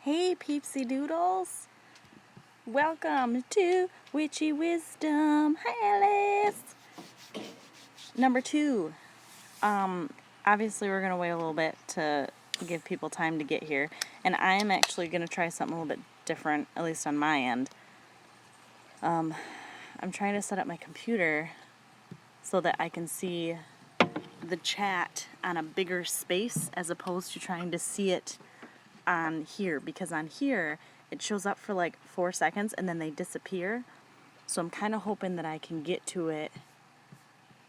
Hey peepsy doodles, welcome to Witchy Wisdom. Hi Alice. Number 2. Obviously we're going to wait a little bit to give people time to get here, and I am actually going to try something a little bit different, at least on my end. I'm trying to set up my computer so that I can see the chat on a bigger space as opposed to trying to see it on here, because on here it shows up for like 4 seconds and then they disappear. So I'm kind of hoping that I can get to it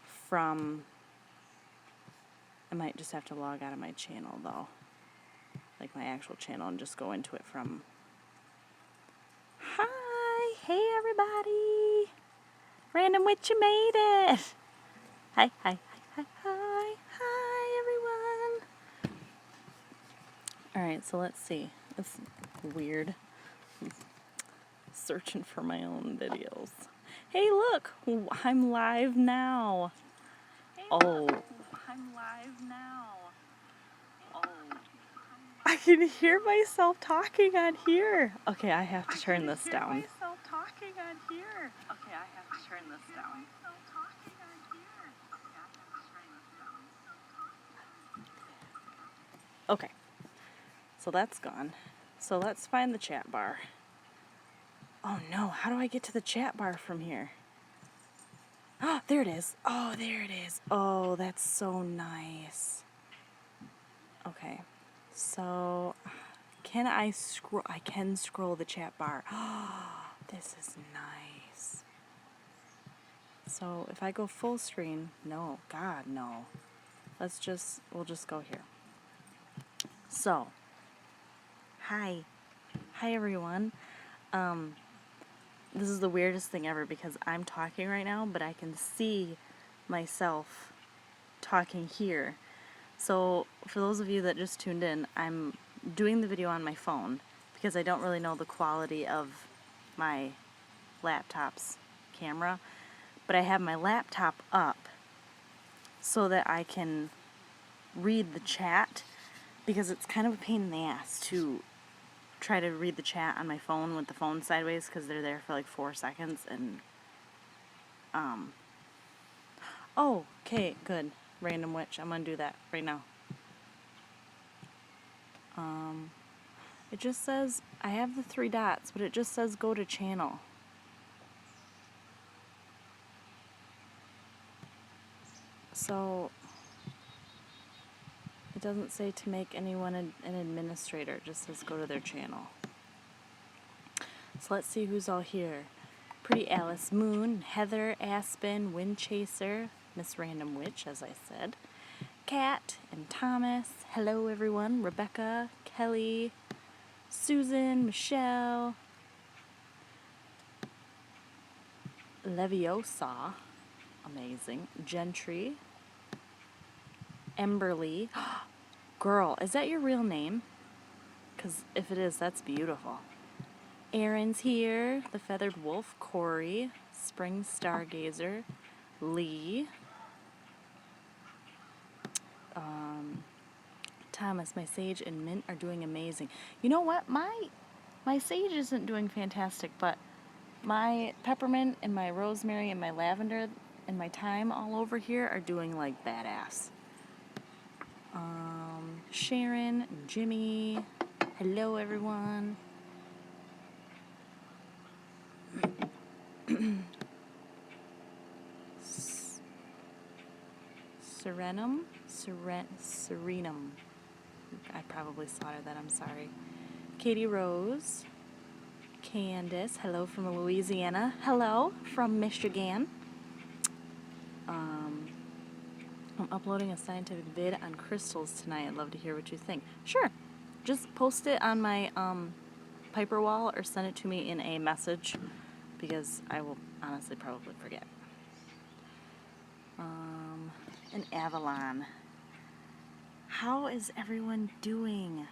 from, I might just have to log out of my channel though, like my actual channel, and just go into it from, hi, hey everybody, Random Witch, you made it. Hi, hi, hi, hi, hi, everyone. Alright, so let's see. It's weird. I'm searching for my own videos. Hey, look! I'm live now. Oh. I'm live now. Oh. I can hear myself talking on here. Okay, I have to turn this down. I can hear myself talking on here. Okay, I have to turn this down. Okay, so that's gone. So let's find the chat bar. Oh no, how do I get to the chat bar from here? Oh, there it is. Oh, there it is. Oh, that's so nice. Okay, so can I scroll? I can scroll the chat bar. Oh, this is nice. So if I go full screen, no, God, no. We'll just go here. So, hi everyone. This is the weirdest thing ever because I'm talking right now, but I can see myself talking here. So for those of you that just tuned in, I'm doing the video on my phone because I don't really know the quality of my laptop's camera, but I have my laptop up so that I can read the chat, because it's kind of a pain in the ass to try to read the chat on my phone with the phone sideways, because they're there for like 4 seconds and oh, okay, good. Random Witch, I'm gonna do that right now. It just says, I have the 3 dots, but it just says go to channel. So, it doesn't say to make anyone an administrator, it just says go to their channel. So let's see who's all here. Pretty Alice Moon, Heather, Aspen, Windchaser, Miss Random Witch, as I said, Kat and Thomas, hello everyone, Rebecca, Kelly, Susan, Michelle, Leviosa, amazing, Gentry, Emberly. Girl, is that your real name? Because if it is, that's beautiful. Aaron's here, the Feathered Wolf, Corey, Spring Stargazer, Lee, Thomas, my sage and mint are doing amazing. You know what? My sage isn't doing fantastic, but my peppermint and my rosemary and my lavender and my thyme all over here are doing like badass. Sharon and Jimmy, hello everyone. Serenum. I probably slaughtered that, I'm sorry. Katie Rose, Candace, hello from Louisiana. Hello from Michigan. I'm uploading a scientific vid on crystals tonight. I'd love to hear what you think. Sure. Just post it on my Pyperh wall or send it to me in a message, because I will honestly probably forget. An Avalon. How is everyone doing?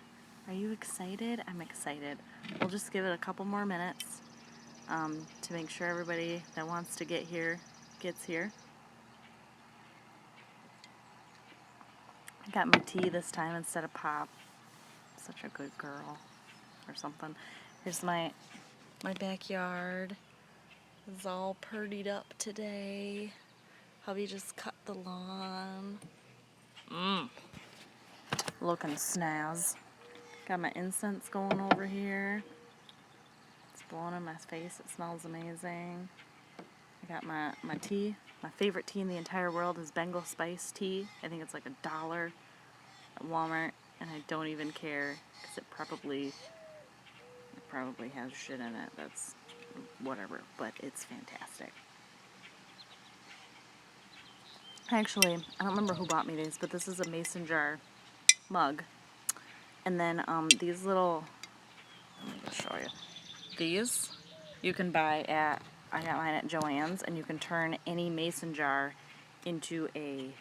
Are you excited? I'm excited. We'll just give it a couple more minutes to make sure everybody that wants to get here gets here. I got my tea this time instead of pop. Such a good girl. or something. Here's my backyard. It's all purdied up today. Hubby just cut the lawn. Looking snaz. Got my incense going over here. It's blowing in my face. It smells amazing. I got my tea. My favorite tea in the entire world is Bengal Spice tea. I think it's like $1 at Walmart, and I don't even care because it probably has shit in it. That's whatever, but it's fantastic. Actually, I don't remember who bought me these, but this is a mason jar mug. And then these little, let me show you. These you can buy at, I got mine at Joann's, and you can turn any mason jar into a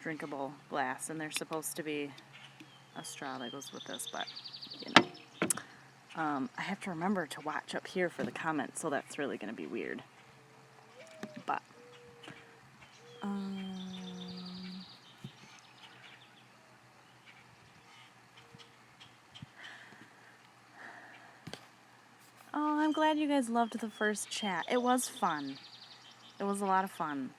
drinkable glass, and there's supposed to be a straw that goes with this, but you know. I have to remember to watch up here for the comments, so that's really going to be weird. But oh, I'm glad you guys loved the first chat. It was fun. It was a lot of fun.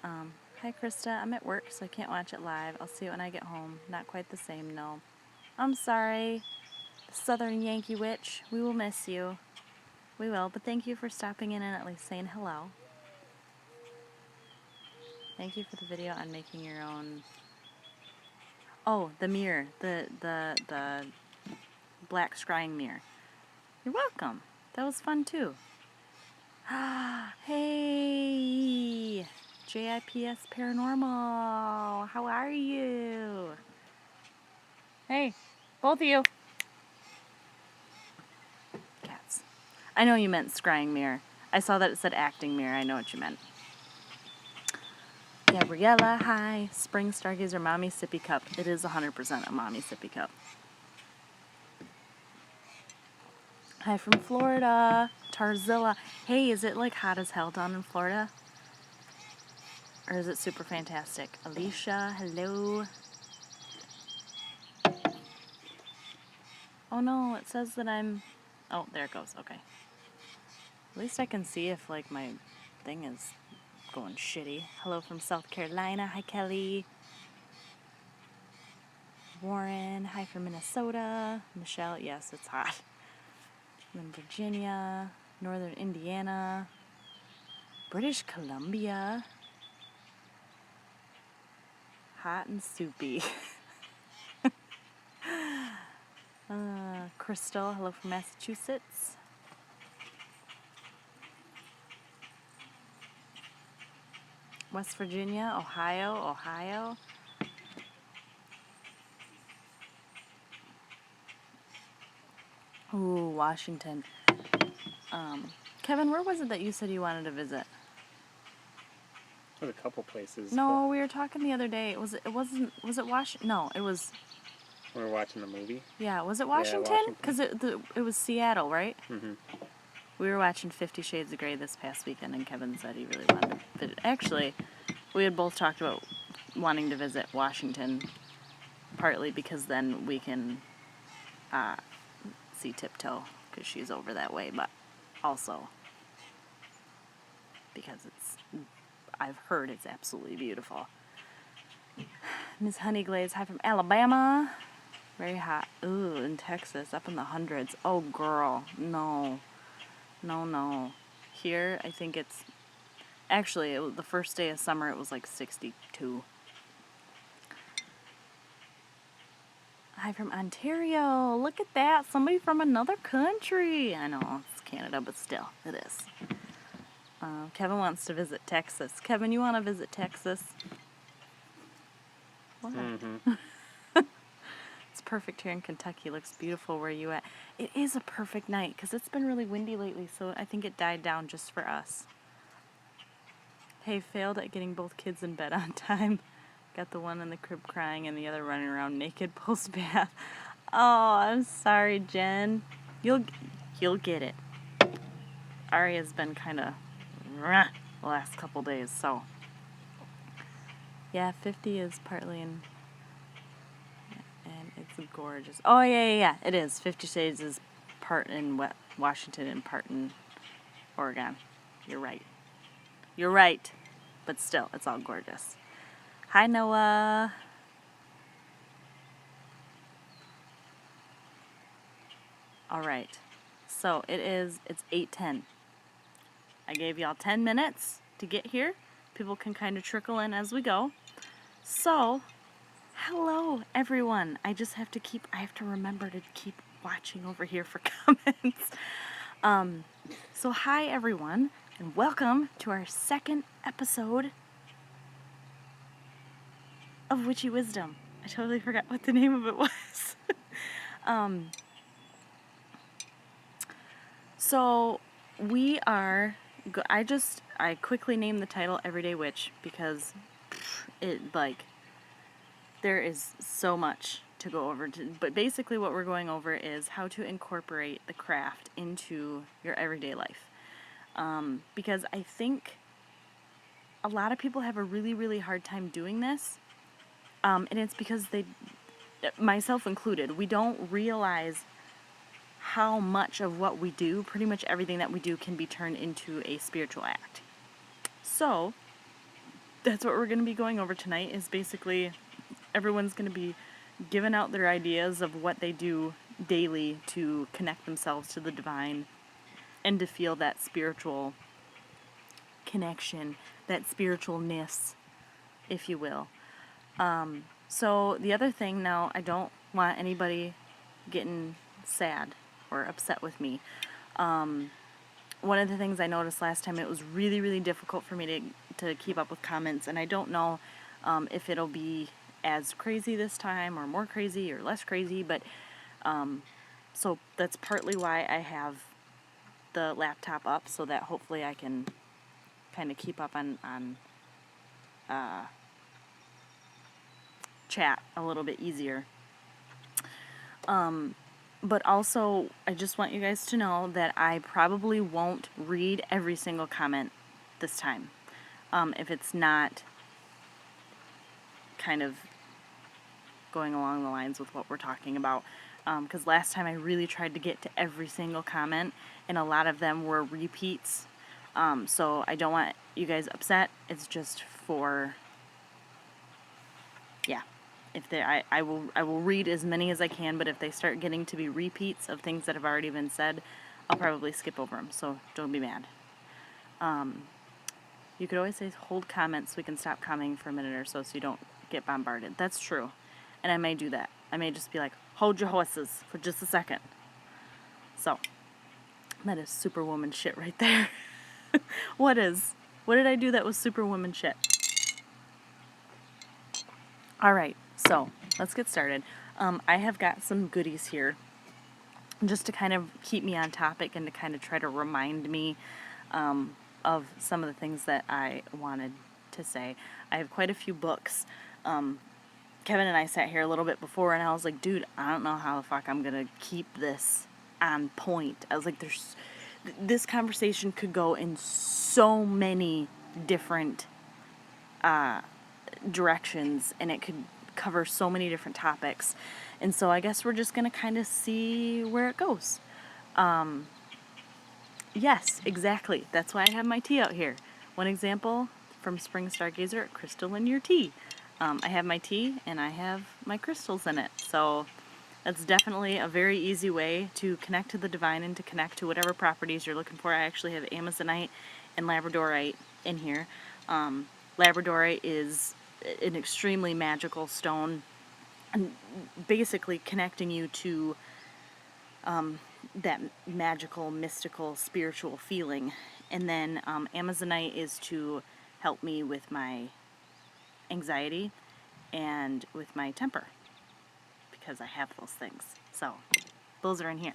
Hi, Krista. I'm at work, so I can't watch it live. I'll see it when I get home. Not quite the same, no. I'm sorry, Southern Yankee Witch. We will miss you. We will, but thank you for stopping in and at least saying hello. Thank you for the video on making your own. Oh, the mirror. The black scrying mirror. You're welcome. That was fun, too. Hey, JIPS Paranormal. How are you? Hey, both of you. Cats. I know you meant scrying mirror. I saw that it said acting mirror. I know what you meant. Gabriella, hi. Spring Stargazer Mommy Sippy Cup. It is 100% a Mommy Sippy Cup. Hi from Florida. Tarzilla. Hey, is it like hot as hell down in Florida? Or is it super fantastic? Alicia, hello. Oh no, it says that I'm... Oh, there it goes. Okay. At least I can see if, like, my thing is going shitty. Hello from South Carolina. Hi, Kelly. Warren. Hi from Minnesota. Michelle. Yes, it's hot. I'm in Virginia. Northern Indiana. British Columbia. Hot and soupy. Crystal. Hello from Massachusetts. West Virginia, Ohio. Ooh, Washington. Kevin, where was it that you said you wanted to visit? There's a couple places. No, we were talking the other day. Was it Washington? No, it was... We were watching the movie. Yeah, was it Washington? Because it was Seattle, right? Mm-hmm. We were watching 50 Shades of Grey this past weekend, and Kevin said he really wanted to visit. Actually, we had both talked about wanting to visit Washington, partly because then we can see Tiptoe, because she's over that way, but also because I've heard it's absolutely beautiful. Ms. Honeyglaze, hi from Alabama. Very hot. Ooh, in Texas, up in the hundreds. Oh, girl, no. Here, I think it's... Actually, the first day of summer, it was like 62. Hi from Ontario. Look at that. Somebody from another country. I know, it's Canada, but still, it is. Kevin wants to visit Texas. Kevin, you want to visit Texas? What? Mm-hmm. It's perfect here in Kentucky. Looks beautiful where you at. It is a perfect night because it's been really windy lately, so I think it died down just for us. Hey, failed at getting both kids in bed on time. Got the one in the crib crying and the other running around naked post-bath. Oh, I'm sorry, Jen. You'll get it. Aria's been kind of the last couple days, so. Yeah, 50 is partly in And it's gorgeous. Oh, yeah. It is. 50 Shades is part in Washington and part in Oregon. You're right. But still, it's all gorgeous. Hi, Noah. All right. So it's 8:10. I gave y'all 10 minutes to get here. People can kind of trickle in as we go. So, hello, everyone. I have to remember to keep watching over here for comments. So hi, everyone, and welcome to our second episode of Witchy Wisdom. I totally forgot what the name of it was. So we are, I quickly named the title Everyday Witch because there is so much to go over. But basically what we're going over is how to incorporate the craft into your everyday life. Because I think a lot of people have a really, really hard time doing this. And it's because myself included, we don't realize how much of what we do, pretty much everything that we do, can be turned into a spiritual act. So, that's what we're going to be going over tonight, is basically everyone's going to be giving out their ideas of what they do daily to connect themselves to the divine and to feel that spiritual connection, that spiritualness, if you will. So the other thing now, I don't want anybody getting sad or upset with me. One of the things I noticed last time, it was really, really difficult for me to keep up with comments, and I don't know if it'll be as crazy this time or more crazy or less crazy, but so that's partly why I have the laptop up, so that hopefully I can kind of keep up on chat a little bit easier. But also, I just want you guys to know that I probably won't read every single comment this time. If it's not kind of going along the lines with what we're talking about. Because last time I really tried to get to every single comment, and a lot of them were repeats. So I don't want you guys upset. It's just for, yeah. I will read as many as I can, but if they start getting to be repeats of things that have already been said, I'll probably skip over them. So don't be mad. You could always say hold comments so we can stop commenting for a minute or so you don't get bombarded. That's true. And I may do that. I may just be like, hold your horses for just a second. So, that is superwoman shit right there. What did I do that was superwoman shit? Alright, so, let's get started. I have got some goodies here just to kind of keep me on topic and to kind of try to remind me of some of the things that I wanted to say. I have quite a few books. Kevin and I sat here a little bit before, and I was like, dude, I don't know how the fuck I'm going to keep this on point. I was like, this conversation could go in so many different directions, and it could cover so many different topics. And so I guess we're just going to kind of see where it goes. Yes, exactly. That's why I have my tea out here. One example from Spring Stargazer, crystal in your tea. I have my tea and I have my crystals in it. So that's definitely a very easy way to connect to the divine and to connect to whatever properties you're looking for. I actually have Amazonite and Labradorite in here. Labradorite is an extremely magical stone, and basically connecting you to that magical, mystical, spiritual feeling. And then Amazonite is to help me with my anxiety and with my temper, because I have those things. So those are in here.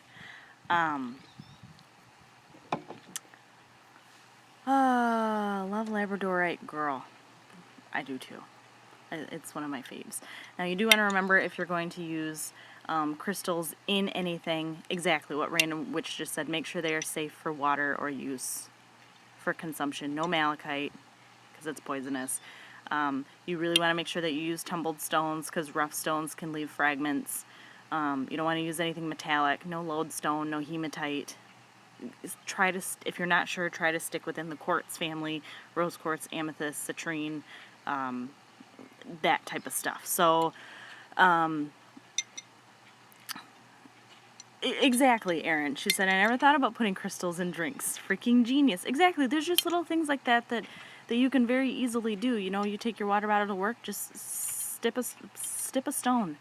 Love Labradorite, girl. I do too. It's one of my faves. Now you do want to remember, if you're going to use crystals in anything, exactly what Random Witch just said, make sure they are safe for water or use for consumption. No malachite, because it's poisonous. You really want to make sure that you use tumbled stones because rough stones can leave fragments. You don't want to use anything metallic. No lodestone, no hematite. If you're not sure, try to stick within the quartz family: rose quartz, amethyst, citrine, that type of stuff. So, exactly, Erin. She said, I never thought about putting crystals in drinks. Freaking genius. Exactly. There's just little things like that you can very easily do. You know, you take your water bottle to work, just slip a stone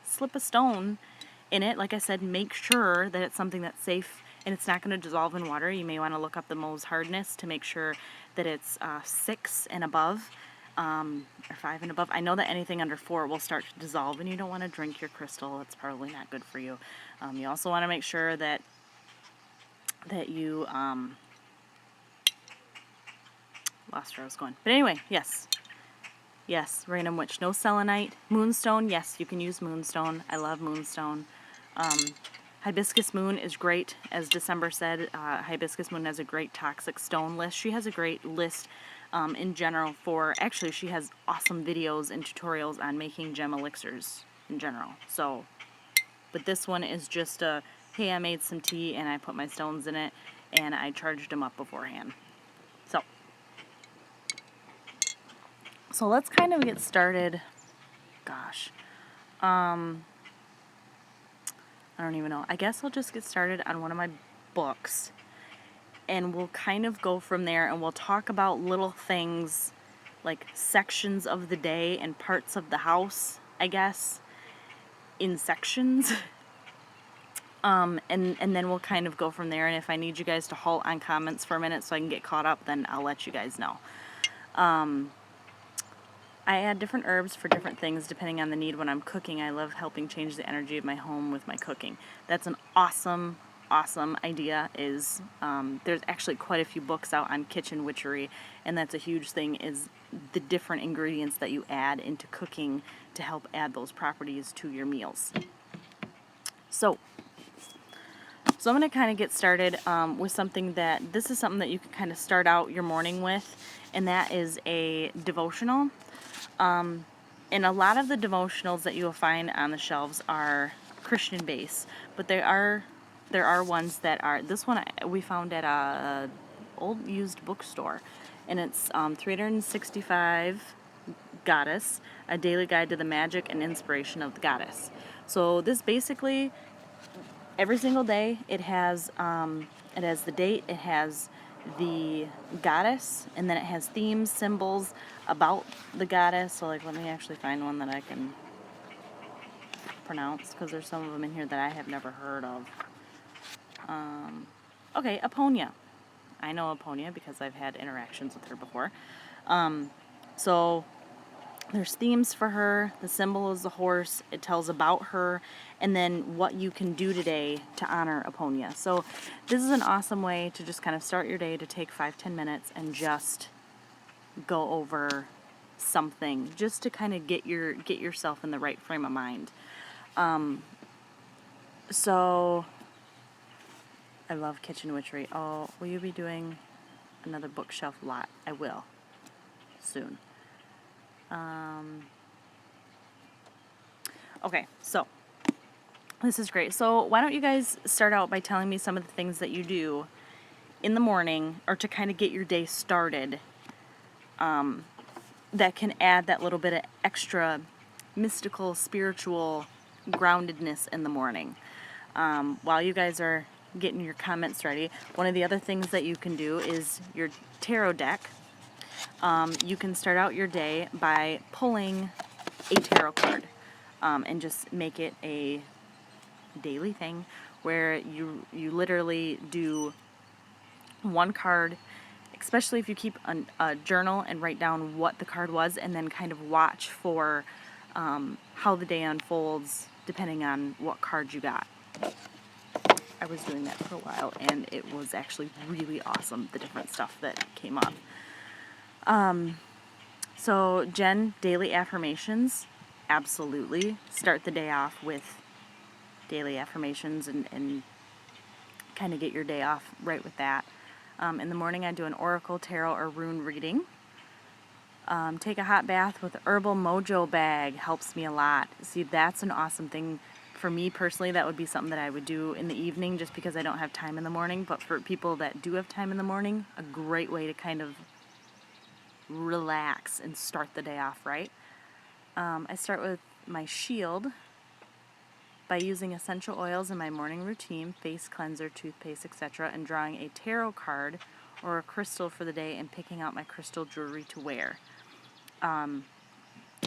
in it. Like I said, make sure that it's something that's safe and it's not going to dissolve in water. You may want to look up the Mohs hardness to make sure that it's 6 and above, or 5 and above. I know that anything under 4 will start to dissolve, and you don't want to drink your crystal. It's probably not good for you. You also want to make sure that you lost where I was going. But anyway, yes, Random Witch. No selenite. Moonstone, yes, you can use moonstone. I love moonstone. Hibiscus moon is great. As December said, Hibiscus moon has a great toxic stone list. She has a great list in general actually she has awesome videos and tutorials on making gem elixirs in general. So, but this one is just hey, I made some tea and I put my stones in it and I charged them up beforehand. So let's kind of get started. Gosh. I don't even know. I guess I'll just get started on one of my books, and we'll kind of go from there, and we'll talk about little things like sections of the day and parts of the house, I guess, in sections. And then we'll kind of go from there, and if I need you guys to halt on comments for a minute so I can get caught up, then I'll let you guys know. I add different herbs for different things depending on the need when I'm cooking. I love helping change the energy of my home with my cooking. That's an awesome idea. There's actually quite a few books out on kitchen witchery, and that's a huge thing, is the different ingredients that you add into cooking to help add those properties to your meals. So I'm going to kind of get started with something this is something that you can kind of start out your morning with, and that is a devotional. And a lot of the devotionals that you'll find on the shelves are Christian based, but there are ones that are. This one we found at a old used bookstore, and it's 365 Goddess, a daily guide to the magic and inspiration of the goddess. So this basically, every single day it has the date, it has the goddess, and then it has themes, symbols about the goddess. So like, let me actually find one that I can pronounce, because there's some of them in here that I have never heard of. Okay, Aponia. I know Aponia because I've had interactions with her before. So there's themes for her. The symbol is the horse. It tells about her, and then what you can do today to honor Aponia. So this is an awesome way to just kind of start your day, to take 5-10 minutes and just go over something, just to kind of get yourself in the right frame of mind. So I love kitchen witchery. Oh, will you be doing another bookshelf lot? I will soon. Okay, so this is great. So why don't you guys start out by telling me some of the things that you do in the morning, or to kind of get your day started, that can add that little bit of extra mystical, spiritual groundedness in the morning. While you guys are getting your comments ready, one of the other things that you can do is your tarot deck. You can start out your day by pulling a tarot card, and just make it a daily thing where you literally do one card, especially if you keep a journal, and write down what the card was, and then kind of watch for how the day unfolds depending on what card you got. I was doing that for a while, and it was actually really awesome, the different stuff that came up. So Jen, daily affirmations, absolutely. Start the day off with daily affirmations, and kind of get your day off right with that. In the morning I do an oracle, tarot, or rune reading. Take a hot bath with Herbal Mojo bag. Helps me a lot. See, that's an awesome thing. For me personally, that would be something that I would do in the evening just because I don't have time in the morning. But for people that do have time in the morning, a great way to kind of relax and start the day off right. I start with my shield by using essential oils in my morning routine, face cleanser, toothpaste, etc., and drawing a tarot card or a crystal for the day and picking out my crystal jewelry to wear. I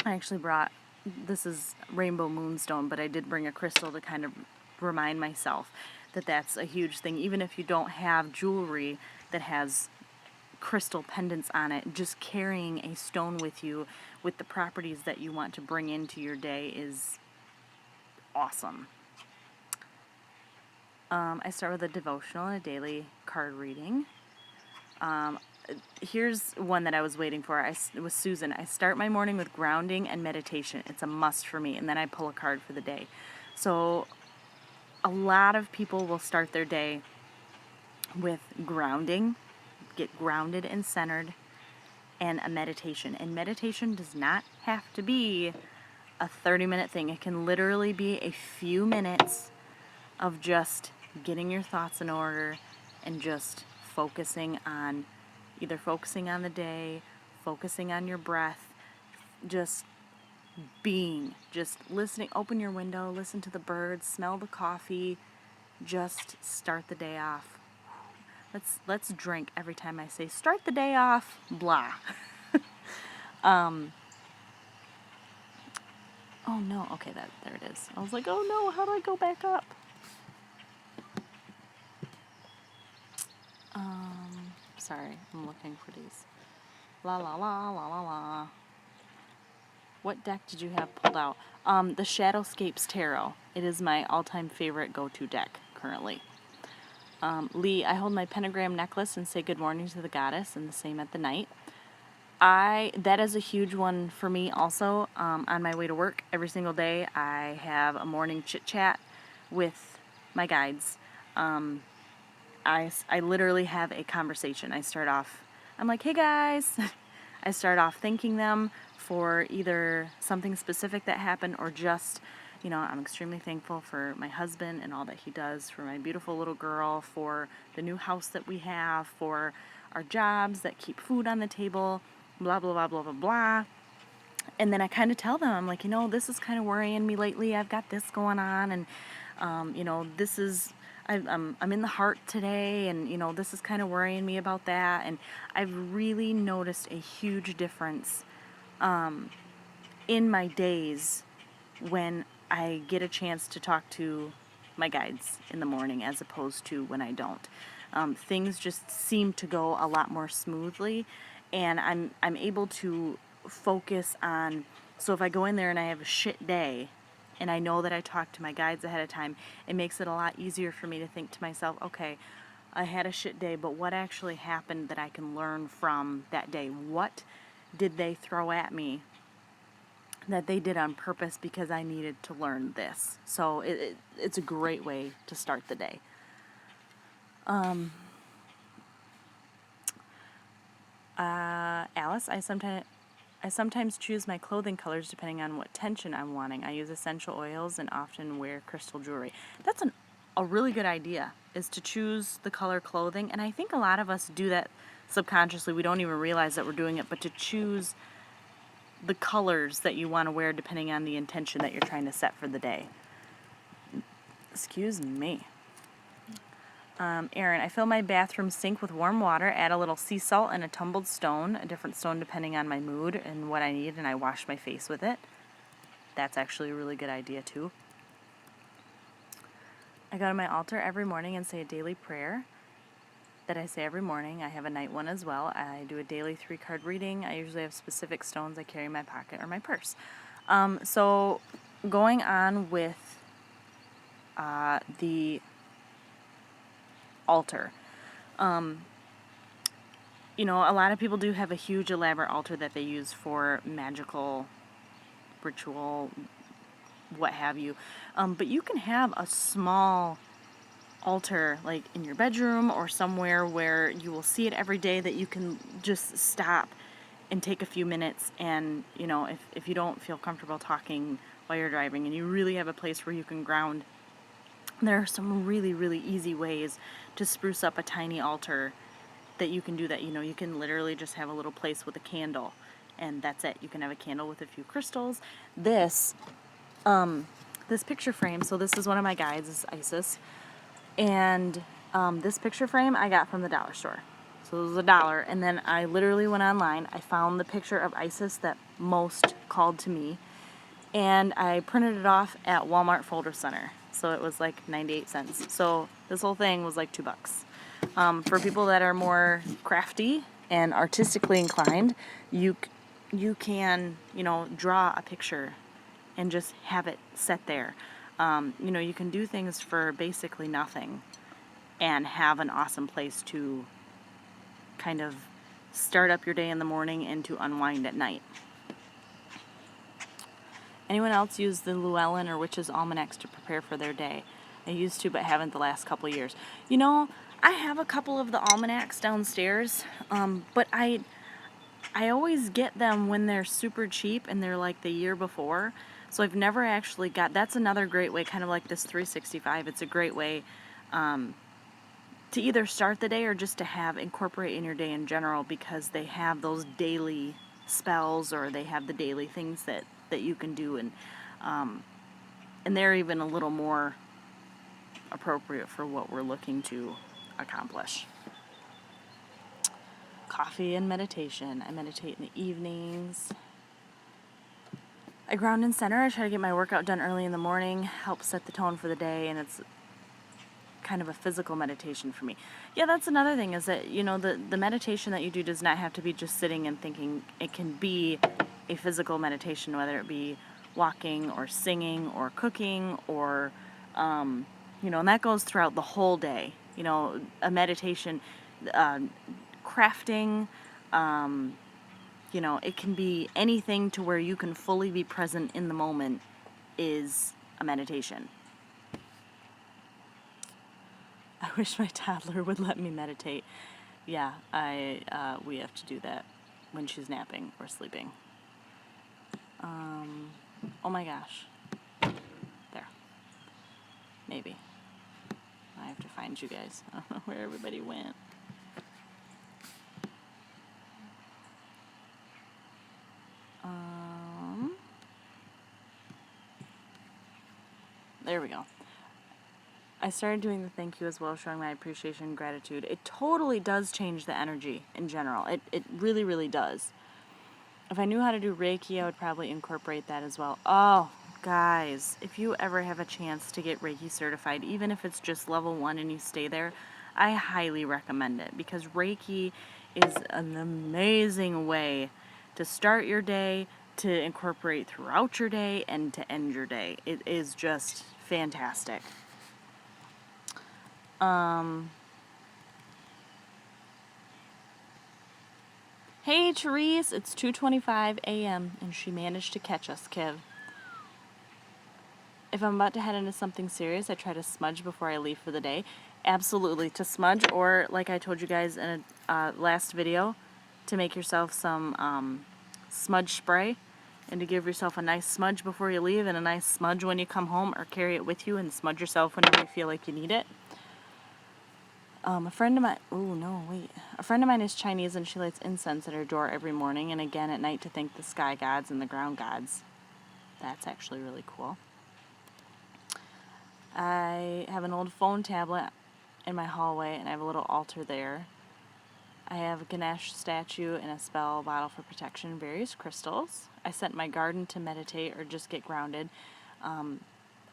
actually brought, this is Rainbow Moonstone, but I did bring a crystal to kind of remind myself that that's a huge thing. Even if you don't have jewelry that has crystal pendants on it, just carrying a stone with you with the properties that you want to bring into your day is awesome. I start with a devotional and a daily card reading. Here's one that I was waiting for. It was Susan. I start my morning with grounding and meditation. It's a must for me. And then I pull a card for the day. So a lot of people will start their day with grounding, get grounded and centered, and a meditation. And meditation does not have to be a 30-minute thing. It can literally be a few minutes of just getting your thoughts in order and just focusing on the day, focusing on your breath, just being, just listening. Open your window, listen to the birds, smell the coffee, just start the day off. Let's drink every time I say start the day off, blah. Oh no, okay, there it is. I was like, oh no, how do I go back up? Sorry, I'm looking for these. La la la la la la. What deck did you have pulled out? The Shadowscapes Tarot. It is my all-time favorite go-to deck currently. Lee, I hold my pentagram necklace and say good morning to the goddess, and the same at the night. That is a huge one for me also. On my way to work every single day, I have a morning chit-chat with my guides. I literally have a conversation. I'm like, hey guys. I start off thanking them for either something specific that happened or just, I'm extremely thankful for my husband and all that he does, for my beautiful little girl, for the new house that we have, for our jobs that keep food on the table, blah, blah, blah, blah, blah, blah. And then I kind of tell them, I'm like, this is kind of worrying me lately. I've got this going on, and, this is... I'm in the heart today, and this is kind of worrying me about that. And I've really noticed a huge difference in my days when I get a chance to talk to my guides in the morning as opposed to when I don't. Things just seem to go a lot more smoothly, and I'm able to focus on. So if I go in there and I have a shit day, and I know that I talked to my guides ahead of time, it makes it a lot easier for me to think to myself, okay, I had a shit day, but what actually happened that I can learn from that day? What did they throw at me that they did on purpose because I needed to learn this? So it's a great way to start the day. Alice, I sometimes choose my clothing colors depending on what tension I'm wanting. I use essential oils and often wear crystal jewelry. That's a really good idea, is to choose the color clothing. And I think a lot of us do that subconsciously. We don't even realize that we're doing it, but to choose the colors that you want to wear depending on the intention that you're trying to set for the day. Excuse me. Erin, I fill my bathroom sink with warm water, add a little sea salt and a tumbled stone, a different stone depending on my mood and what I need, and I wash my face with it. That's actually a really good idea too. I go to my altar every morning and say a daily prayer that I say every morning. I have a night one as well. I do a daily 3-card reading. I usually have specific stones I carry in my pocket or my purse. So going on with the altar. A lot of people do have a huge elaborate altar that they use for magical ritual, what have you. But you can have a small altar like in your bedroom or somewhere where you will see it every day, that you can just stop and take a few minutes, and you know, if you don't feel comfortable talking while you're driving and you really have a place where you can ground, there are some really, really easy ways to spruce up a tiny altar that you can do that. You know, you can literally just have a little place with a candle, and that's it. You can have a candle with a few crystals. This picture frame, so this is one of my guides, this is Isis, and this picture frame I got from the dollar store. So it was $1, and then I literally went online. I found the picture of Isis that most called to me, and I printed it off at Walmart Folder Center. So it was like 98 cents. So this whole thing was like $2. For people that are more crafty and artistically inclined, you can, you know, draw a picture and just have it set there. You know, you can do things for basically nothing and have an awesome place to kind of start up your day in the morning and to unwind at night. Anyone else use the Llewellyn or Witch's Almanacs to prepare for their day? I used to, but haven't the last couple years. You know, I have a couple of the almanacs downstairs, but I always get them when they're super cheap and they're like the year before. So I've never actually got, that's another great way, kind of like this 365. It's a great way to either start the day or just to incorporate in your day in general, because they have those daily spells, or they have the daily things that you can do, and they're even a little more appropriate for what we're looking to accomplish. Coffee and meditation. I meditate in the evenings. I ground and center. I try to get my workout done early in the morning, help set the tone for the day, and it's kind of a physical meditation for me. Yeah, that's another thing, is that, you know, the meditation that you do does not have to be just sitting and thinking. It can be a physical meditation, whether it be walking or singing or cooking or, you know, and that goes throughout the whole day. You know, a meditation, crafting, you know, it can be anything to where you can fully be present in the moment is a meditation. I wish my toddler would let me meditate. Yeah, we have to do that when she's napping or sleeping. Oh my gosh. There. Maybe. I have to find you guys. I don't know where everybody went. There we go. I started doing the thank you as well, showing my appreciation and gratitude. It totally does change the energy in general. It really, really does. If I knew how to do Reiki, I would probably incorporate that as well. Oh, guys, if you ever have a chance to get Reiki certified, even if it's just level 1 and you stay there, I highly recommend it, because Reiki is an amazing way to start your day, to incorporate throughout your day, and to end your day. It is just fantastic. Hey, Therese, it's 2:25 a.m. and she managed to catch us, Kev. If I'm about to head into something serious, I try to smudge before I leave for the day. Absolutely, to smudge, or like I told you guys in a last video, to make yourself some smudge spray, and to give yourself a nice smudge before you leave and a nice smudge when you come home, or carry it with you and smudge yourself whenever you feel like you need it. A friend of mine is Chinese, and she lights incense at her door every morning and again at night to thank the sky gods and the ground gods. That's actually really cool. I have an old phone tablet in my hallway, and I have a little altar there. I have a Ganesh statue and a spell bottle for protection, various crystals. I set my garden to meditate or just get grounded.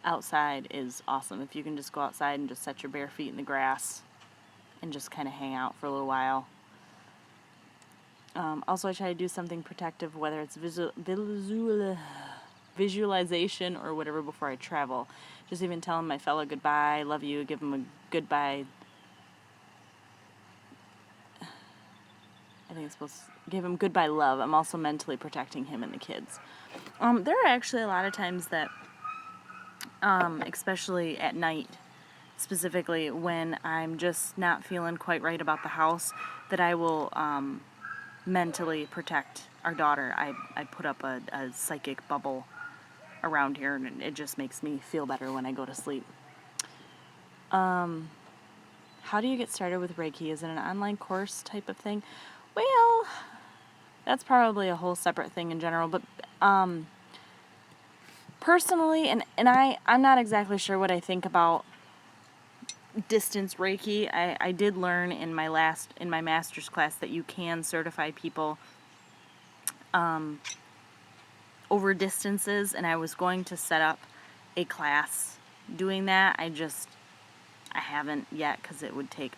Outside is awesome. If you can just go outside and just set your bare feet in the grass and just kind of hang out for a little while. Also, I try to do something protective, whether it's visualization or whatever, before I travel. Just even telling my fellow goodbye, love you, give them a goodbye. I think it's supposed to give him goodbye love. I'm also mentally protecting him and the kids. There are actually a lot of times that, especially at night, specifically when I'm just not feeling quite right about the house, that I will mentally protect our daughter. I put up a psychic bubble around here, and it just makes me feel better when I go to sleep. How do you get started with Reiki? Is it an online course type of thing? Well, that's probably a whole separate thing in general, but personally, and I'm not exactly sure what I think about distance Reiki. I did learn in my master's class that you can certify people over distances, and I was going to set up a class doing that. I haven't yet, because it would take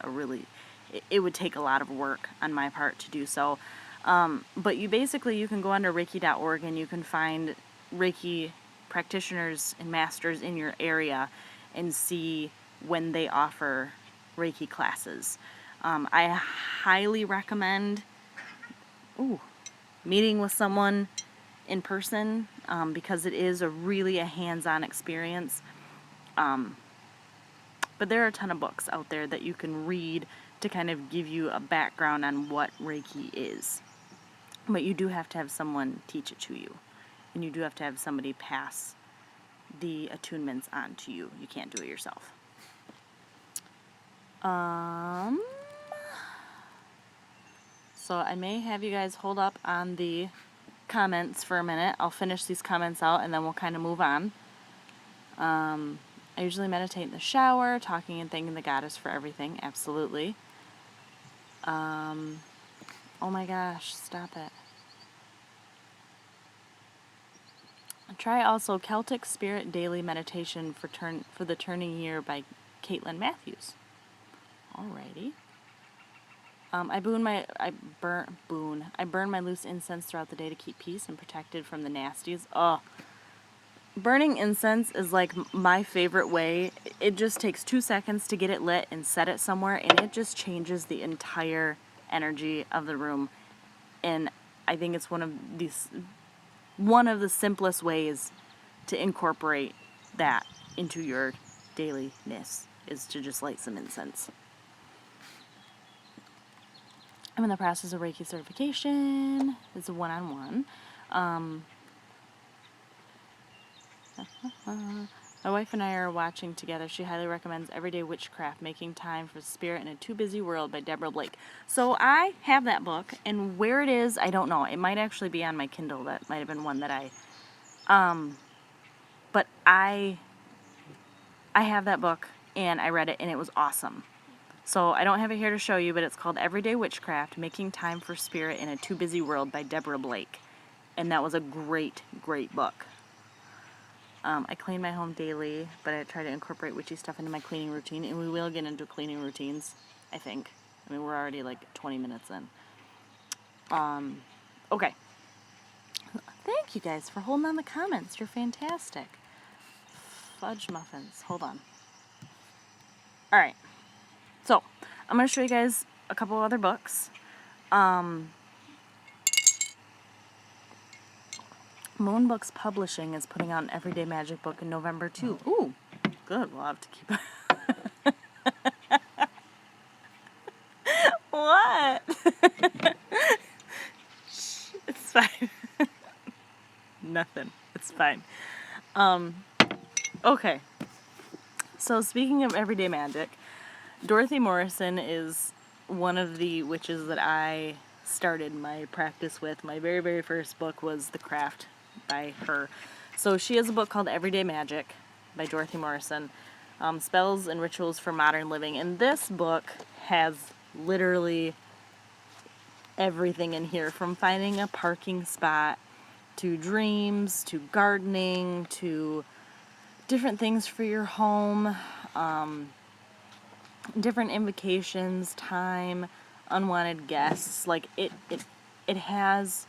it would take a lot of work on my part to do so. But you can go onto Reiki.org and you can find Reiki practitioners and masters in your area and see when they offer Reiki classes. I highly recommend meeting with someone in person, because it is really a hands-on experience. But there are a ton of books out there that you can read to kind of give you a background on what Reiki is. But you do have to have someone teach it to you. And you do have to have somebody pass the attunements on to you. You can't do it yourself. So I may have you guys hold up on the comments for a minute. I'll finish these comments out and then we'll kind of move on. I usually meditate in the shower, talking and thanking the goddess for everything. Absolutely. Oh my gosh, stop it. Try also Celtic Spirit Daily Meditation for the Turning Year by Caitlin Matthews. Alrighty. I burn my loose incense throughout the day to keep peace and protected from the nasties. Oh, burning incense is like my favorite way. It just takes 2 seconds to get it lit and set it somewhere, and it just changes the entire energy of the room. And I think it's one of the simplest ways to incorporate that into your dailiness is to just light some incense. I'm in the process of Reiki certification. It's a one-on-one. My wife and I are watching together. She highly recommends Everyday Witchcraft, Making Time for Spirit in a Too Busy World by Deborah Blake. So I have that book, and where it is, I don't know. It might actually be on my Kindle. That might have been one that but I have that book, and I read it, and it was awesome. So I don't have it here to show you, but it's called Everyday Witchcraft, Making Time for Spirit in a Too Busy World by Deborah Blake. And that was a great, great book. I clean my home daily, but I try to incorporate witchy stuff into my cleaning routine, and we will get into cleaning routines, I think. I mean, we're already like 20 minutes in. Okay. Thank you guys for holding on the comments. You're fantastic. Fudge muffins. Hold on. All right. So, I'm going to show you guys a couple other books. Moon Books Publishing is putting out an Everyday Magic book in November, too. Ooh, good. We'll have to keep... What? It's fine. Nothing. It's fine. Okay. So, speaking of everyday magic, Dorothy Morrison is one of the witches that I started my practice with. My very, very first book was The Craft by her. So she has a book called Everyday Magic by Dorothy Morrison, Spells and Rituals for Modern Living. And this book has literally everything in here, from finding a parking spot to dreams to gardening to different things for your home, different invocations, time, unwanted guests. Like it has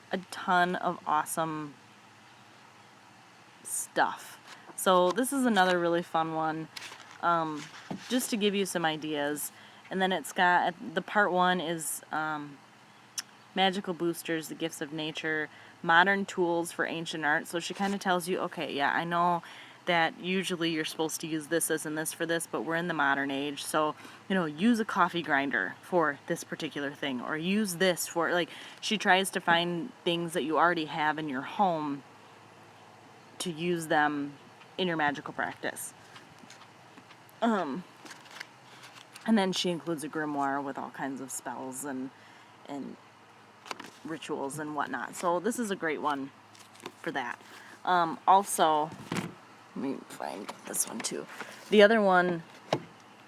a ton of awesome stuff. So this is another really fun one, just to give you some ideas. And then it's got, the part 1 is magical boosters, the gifts of nature, modern tools for ancient art. So she kind of tells you, okay, yeah, I know that usually you're supposed to use this and this for this, but we're in the modern age, so, you know, use a coffee grinder for this particular thing, or use this for, like, she tries to find things that you already have in your home to use them in your magical practice. And then she includes a grimoire with all kinds of spells and rituals and whatnot. So this is a great one for that. Also, let me find this one too. The other one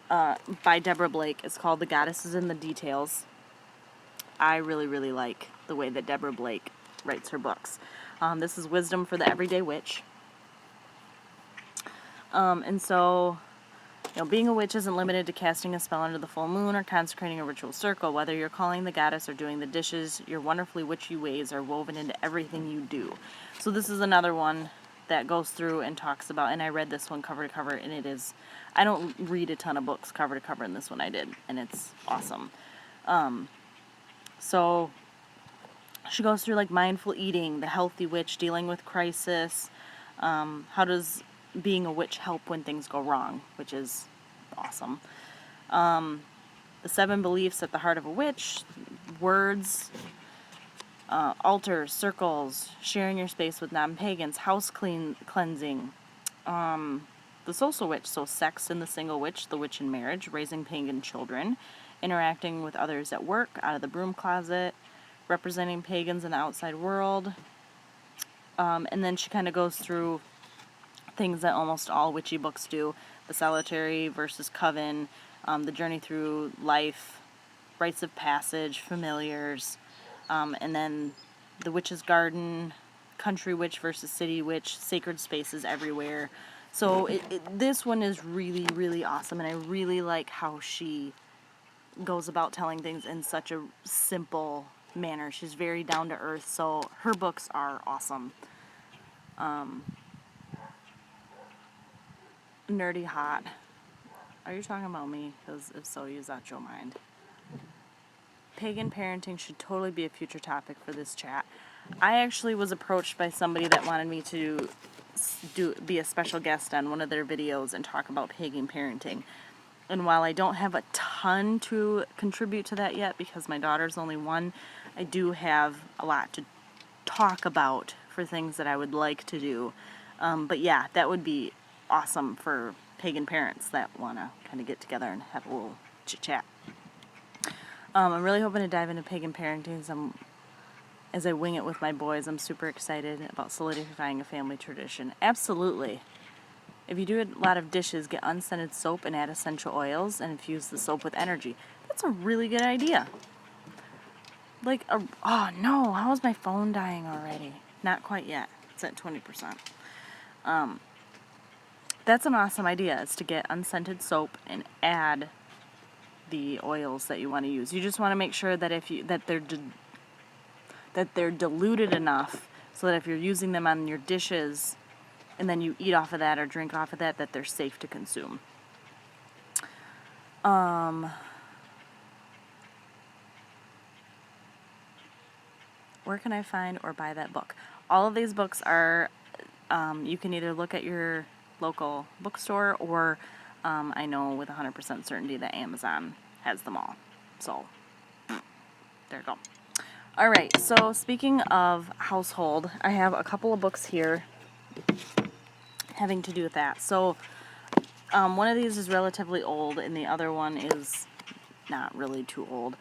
by Deborah Blake is called The Goddess is in the Details. I really, really like the way that Deborah Blake writes her books. This is Wisdom for the Everyday Witch. And so, you know, being a witch isn't limited to casting a spell under the full moon or consecrating a ritual circle. Whether you're calling the goddess or doing the dishes, your wonderfully witchy ways are woven into everything you do. So this is another one that goes through and talks about, and I read this one cover to cover, and it is, I don't read a ton of books cover to cover, and this one I did, and it's awesome. So she goes through like mindful eating, the healthy witch, dealing with crisis, how does being a witch help when things go wrong, which is awesome. The 7 beliefs at the heart of a witch, words, altars, circles, sharing your space with non-pagans, house cleansing, the social witch, so sex in the single witch, the witch in marriage, raising pagan children, interacting with others at work, out of the broom closet, representing pagans in the outside world. And then she kind of goes through things that almost all witchy books do: the solitary versus coven, the journey through life, rites of passage, familiars, and then the witch's garden, country witch versus city witch, sacred spaces everywhere. So this one is really, really awesome, and I really like how she goes about telling things in such a simple manner. She's very down to earth, so her books are awesome. Nerdy hot. Are you talking about me? Because if so, use that your mind. Pagan parenting should totally be a future topic for this chat. I actually was approached by somebody that wanted me to be a special guest on one of their videos and talk about pagan parenting. And while I don't have a ton to contribute to that yet, because my daughter's only 1, I do have a lot to talk about for things that I would like to do. But yeah, that would be awesome for pagan parents that want to kind of get together and have a little chit-chat. I'm really hoping to dive into pagan parenting as I wing it with my boys. I'm super excited about solidifying a family tradition. Absolutely. If you do a lot of dishes, get unscented soap and add essential oils and infuse the soap with energy. That's a really good idea. Oh no, how is my phone dying already? Not quite yet. It's at 20%. That's an awesome idea, is to get unscented soap and add the oils that you want to use. You just want to make sure that that they're diluted enough so that if you're using them on your dishes and then you eat off of that or drink off of that they're safe to consume. Where can I find or buy that book? All of these books are, you can either look at your local bookstore or I know with 100% certainty that Amazon has them all. So, there you go. Alright, so speaking of household, I have a couple of books here having to do with that. So, one of these is relatively old, and the other one is not really too old.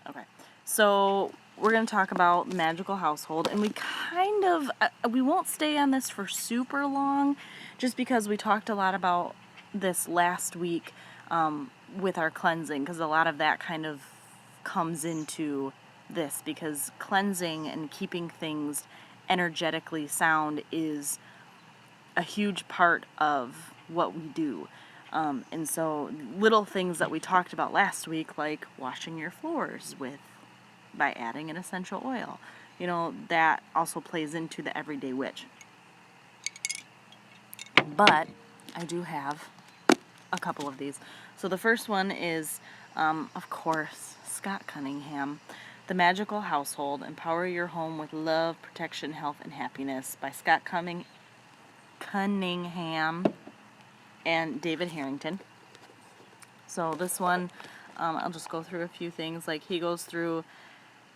Okay, so we're going to talk about magical household, and we won't stay on this for super long, just because we talked a lot about this last week with our cleansing, because a lot of that kind of comes into this, because cleansing and keeping things energetically sound is a huge part of what we do. And so little things that we talked about last week, like washing your floors by adding an essential oil, that also plays into the everyday witch. But I do have a couple of these. So the first one is, of course, Scott Cunningham. The Magical Household, Empower Your Home with Love, Protection, Health, and Happiness by Scott Cunningham and David Harrington. So this one, I'll just go through a few things. Like, he goes through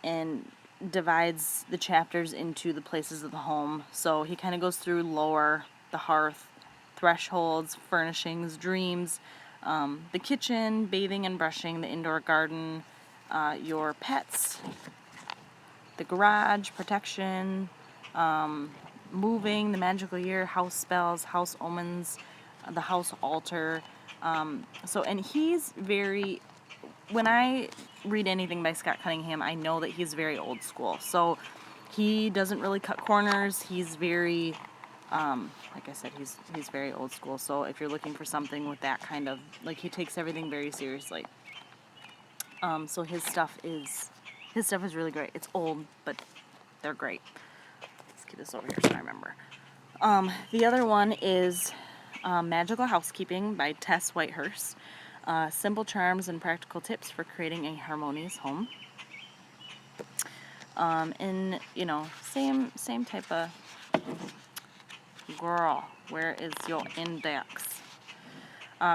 and divides the chapters into the places of the home. So he kind of goes through lore, the hearth, thresholds, furnishings, dreams, the kitchen, bathing and brushing, the indoor garden, your pets, the garage, protection, moving, the magical year, house spells, house omens, the house altar. And he's very, when I read anything by Scott Cunningham, I know that he's very old school. So he doesn't really cut corners. He's very, like I said, he's very old school. So if you're looking for something with that kind of, like, he takes everything very seriously. So his stuff is really great. It's old, but they're great. Let's get this over here so I remember. The other one is Magical Housekeeping by Tess Whitehurst. Simple charms and practical tips for creating a harmonious home. And, you know, same type of girl. Where is your index?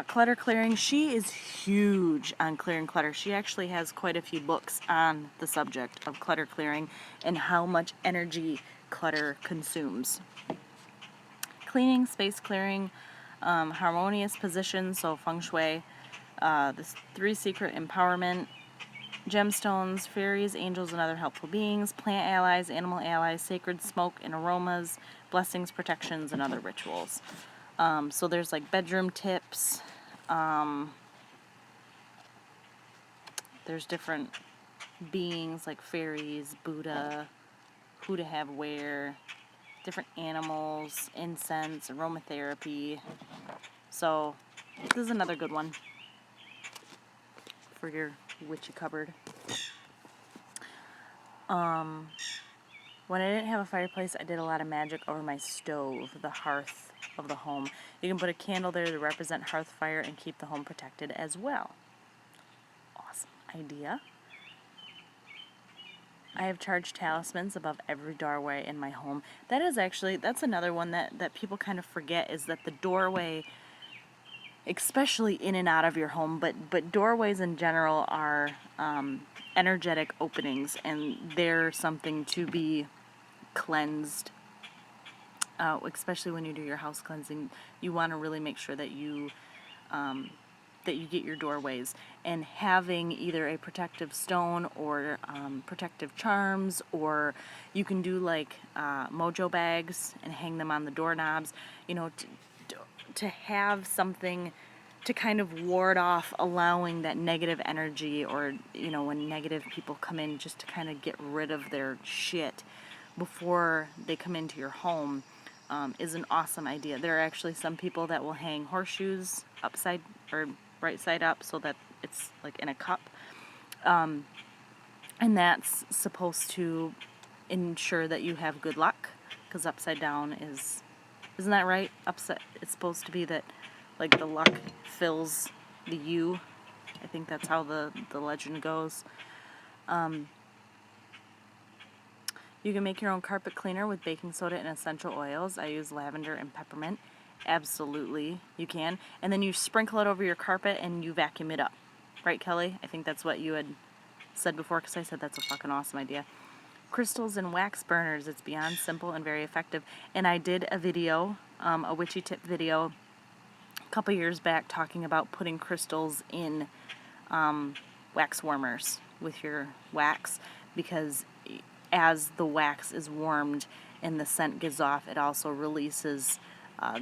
Clutter clearing. She is huge on clearing clutter. She actually has quite a few books on the subject of clutter clearing and how much energy clutter consumes. Cleaning, space clearing, harmonious positions, so feng shui, the 3 secret empowerment, gemstones, fairies, angels, and other helpful beings, plant allies, animal allies, sacred smoke and aromas, blessings, protections, and other rituals. So there's like bedroom tips. There's different beings like fairies, Buddha, who to have where, different animals, incense, aromatherapy. So this is another good one for your witchy cupboard. When I didn't have a fireplace, I did a lot of magic over my stove, the hearth of the home. You can put a candle there to represent hearth fire and keep the home protected as well. Awesome idea. I have charged talismans above every doorway in my home. That's another one that people kind of forget, is that the doorway, especially in and out of your home, but doorways in general are energetic openings, and they're something to be cleansed. Especially when you do your house cleansing, you want to really make sure that you get your doorways, and having either a protective stone or protective charms, or you can do like mojo bags and hang them on the doorknobs, you know, to have something to kind of ward off allowing that negative energy, or, you know, when negative people come in, just to kind of get rid of their shit before they come into your home, is an awesome idea. There are actually some people that will hang horseshoes upside or right side up so that it's like in a cup. And that's supposed to ensure that you have good luck, because upside down isn't that right? Upside, it's supposed to be that, like, the luck fills the U. I think that's how the legend goes. You can make your own carpet cleaner with baking soda and essential oils. I use lavender and peppermint. Absolutely, you can. And then you sprinkle it over your carpet and you vacuum it up. Right, Kelly? I think that's what you had said before, because I said that's a fucking awesome idea. Crystals and wax burners. It's beyond simple and very effective. And I did a video, a witchy tip video, a couple years back, talking about putting crystals in wax warmers with your wax, because as the wax is warmed and the scent gives off, it also releases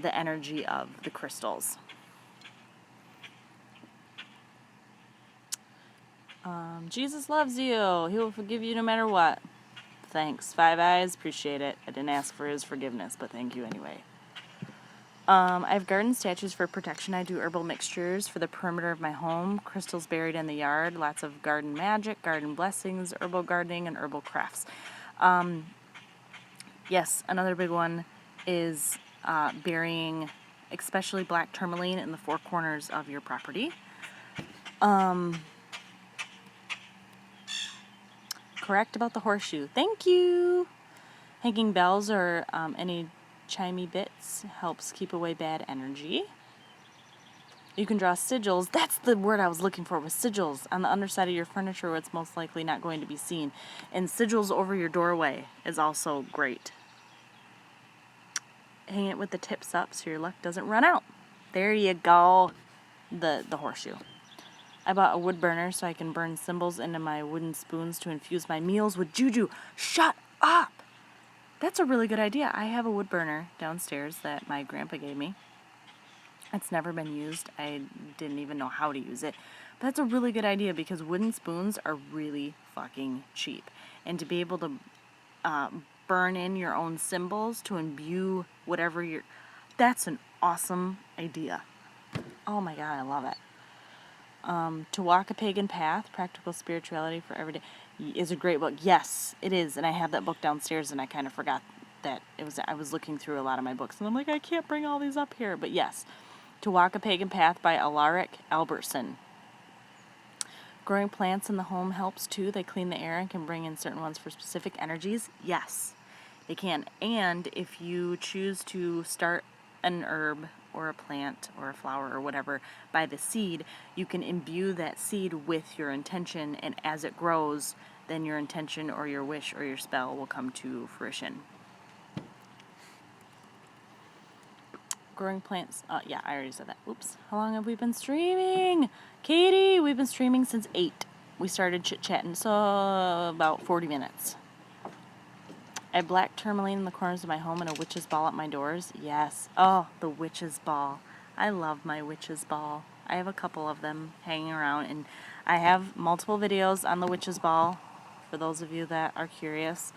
the energy of the crystals. Jesus loves you. He will forgive you no matter what. Thanks. 5 Eyes. Appreciate it. I didn't ask for his forgiveness, but thank you anyway. I have garden statues for protection. I do herbal mixtures for the perimeter of my home. Crystals buried in the yard. Lots of garden magic, garden blessings, herbal gardening, and herbal crafts. Yes, another big one is burying, especially black tourmaline, in the 4 corners of your property. correct about the horseshoe. Thank you. Hanging bells or any chimey bits helps keep away bad energy. You can draw sigils. That's the word I was looking for, was sigils on the underside of your furniture where it's most likely not going to be seen. And sigils over your doorway is also great. Hang it with the tips up so your luck doesn't run out. There you go. The horseshoe. I bought a wood burner so I can burn symbols into my wooden spoons to infuse my meals with juju. Shut up! That's a really good idea. I have a wood burner downstairs that my grandpa gave me. It's never been used. I didn't even know how to use it. But that's a really good idea because wooden spoons are really fucking cheap. And to be able to burn in your own symbols to imbue whatever you're... That's an awesome idea. Oh my God, I love it. To Walk a Pagan Path, Practical Spirituality for Everyday, is a great book. Yes, it is. And I have that book downstairs and I kind of forgot that it was. I was looking through a lot of my books and I'm like, I can't bring all these up here. But yes. To Walk a Pagan Path by Alaric Albertson. Growing plants in the home helps too. They clean the air and can bring in certain ones for specific energies. Yes, they can. And if you choose to start an herb or a plant or a flower or whatever by the seed, you can imbue that seed with your intention, and as it grows, then your intention or your wish or your spell will come to fruition. Growing plants. Yeah, I already said that. Oops. How long have we been streaming? Katie, we've been streaming since 8. We started chit-chatting, so about 40 minutes. I have black tourmaline in the corners of my home and a witch's ball at my doors. Yes. Oh, the witch's ball. I love my witch's ball. I have a couple of them hanging around, and I have multiple videos on the witch's ball for those of you that are curious.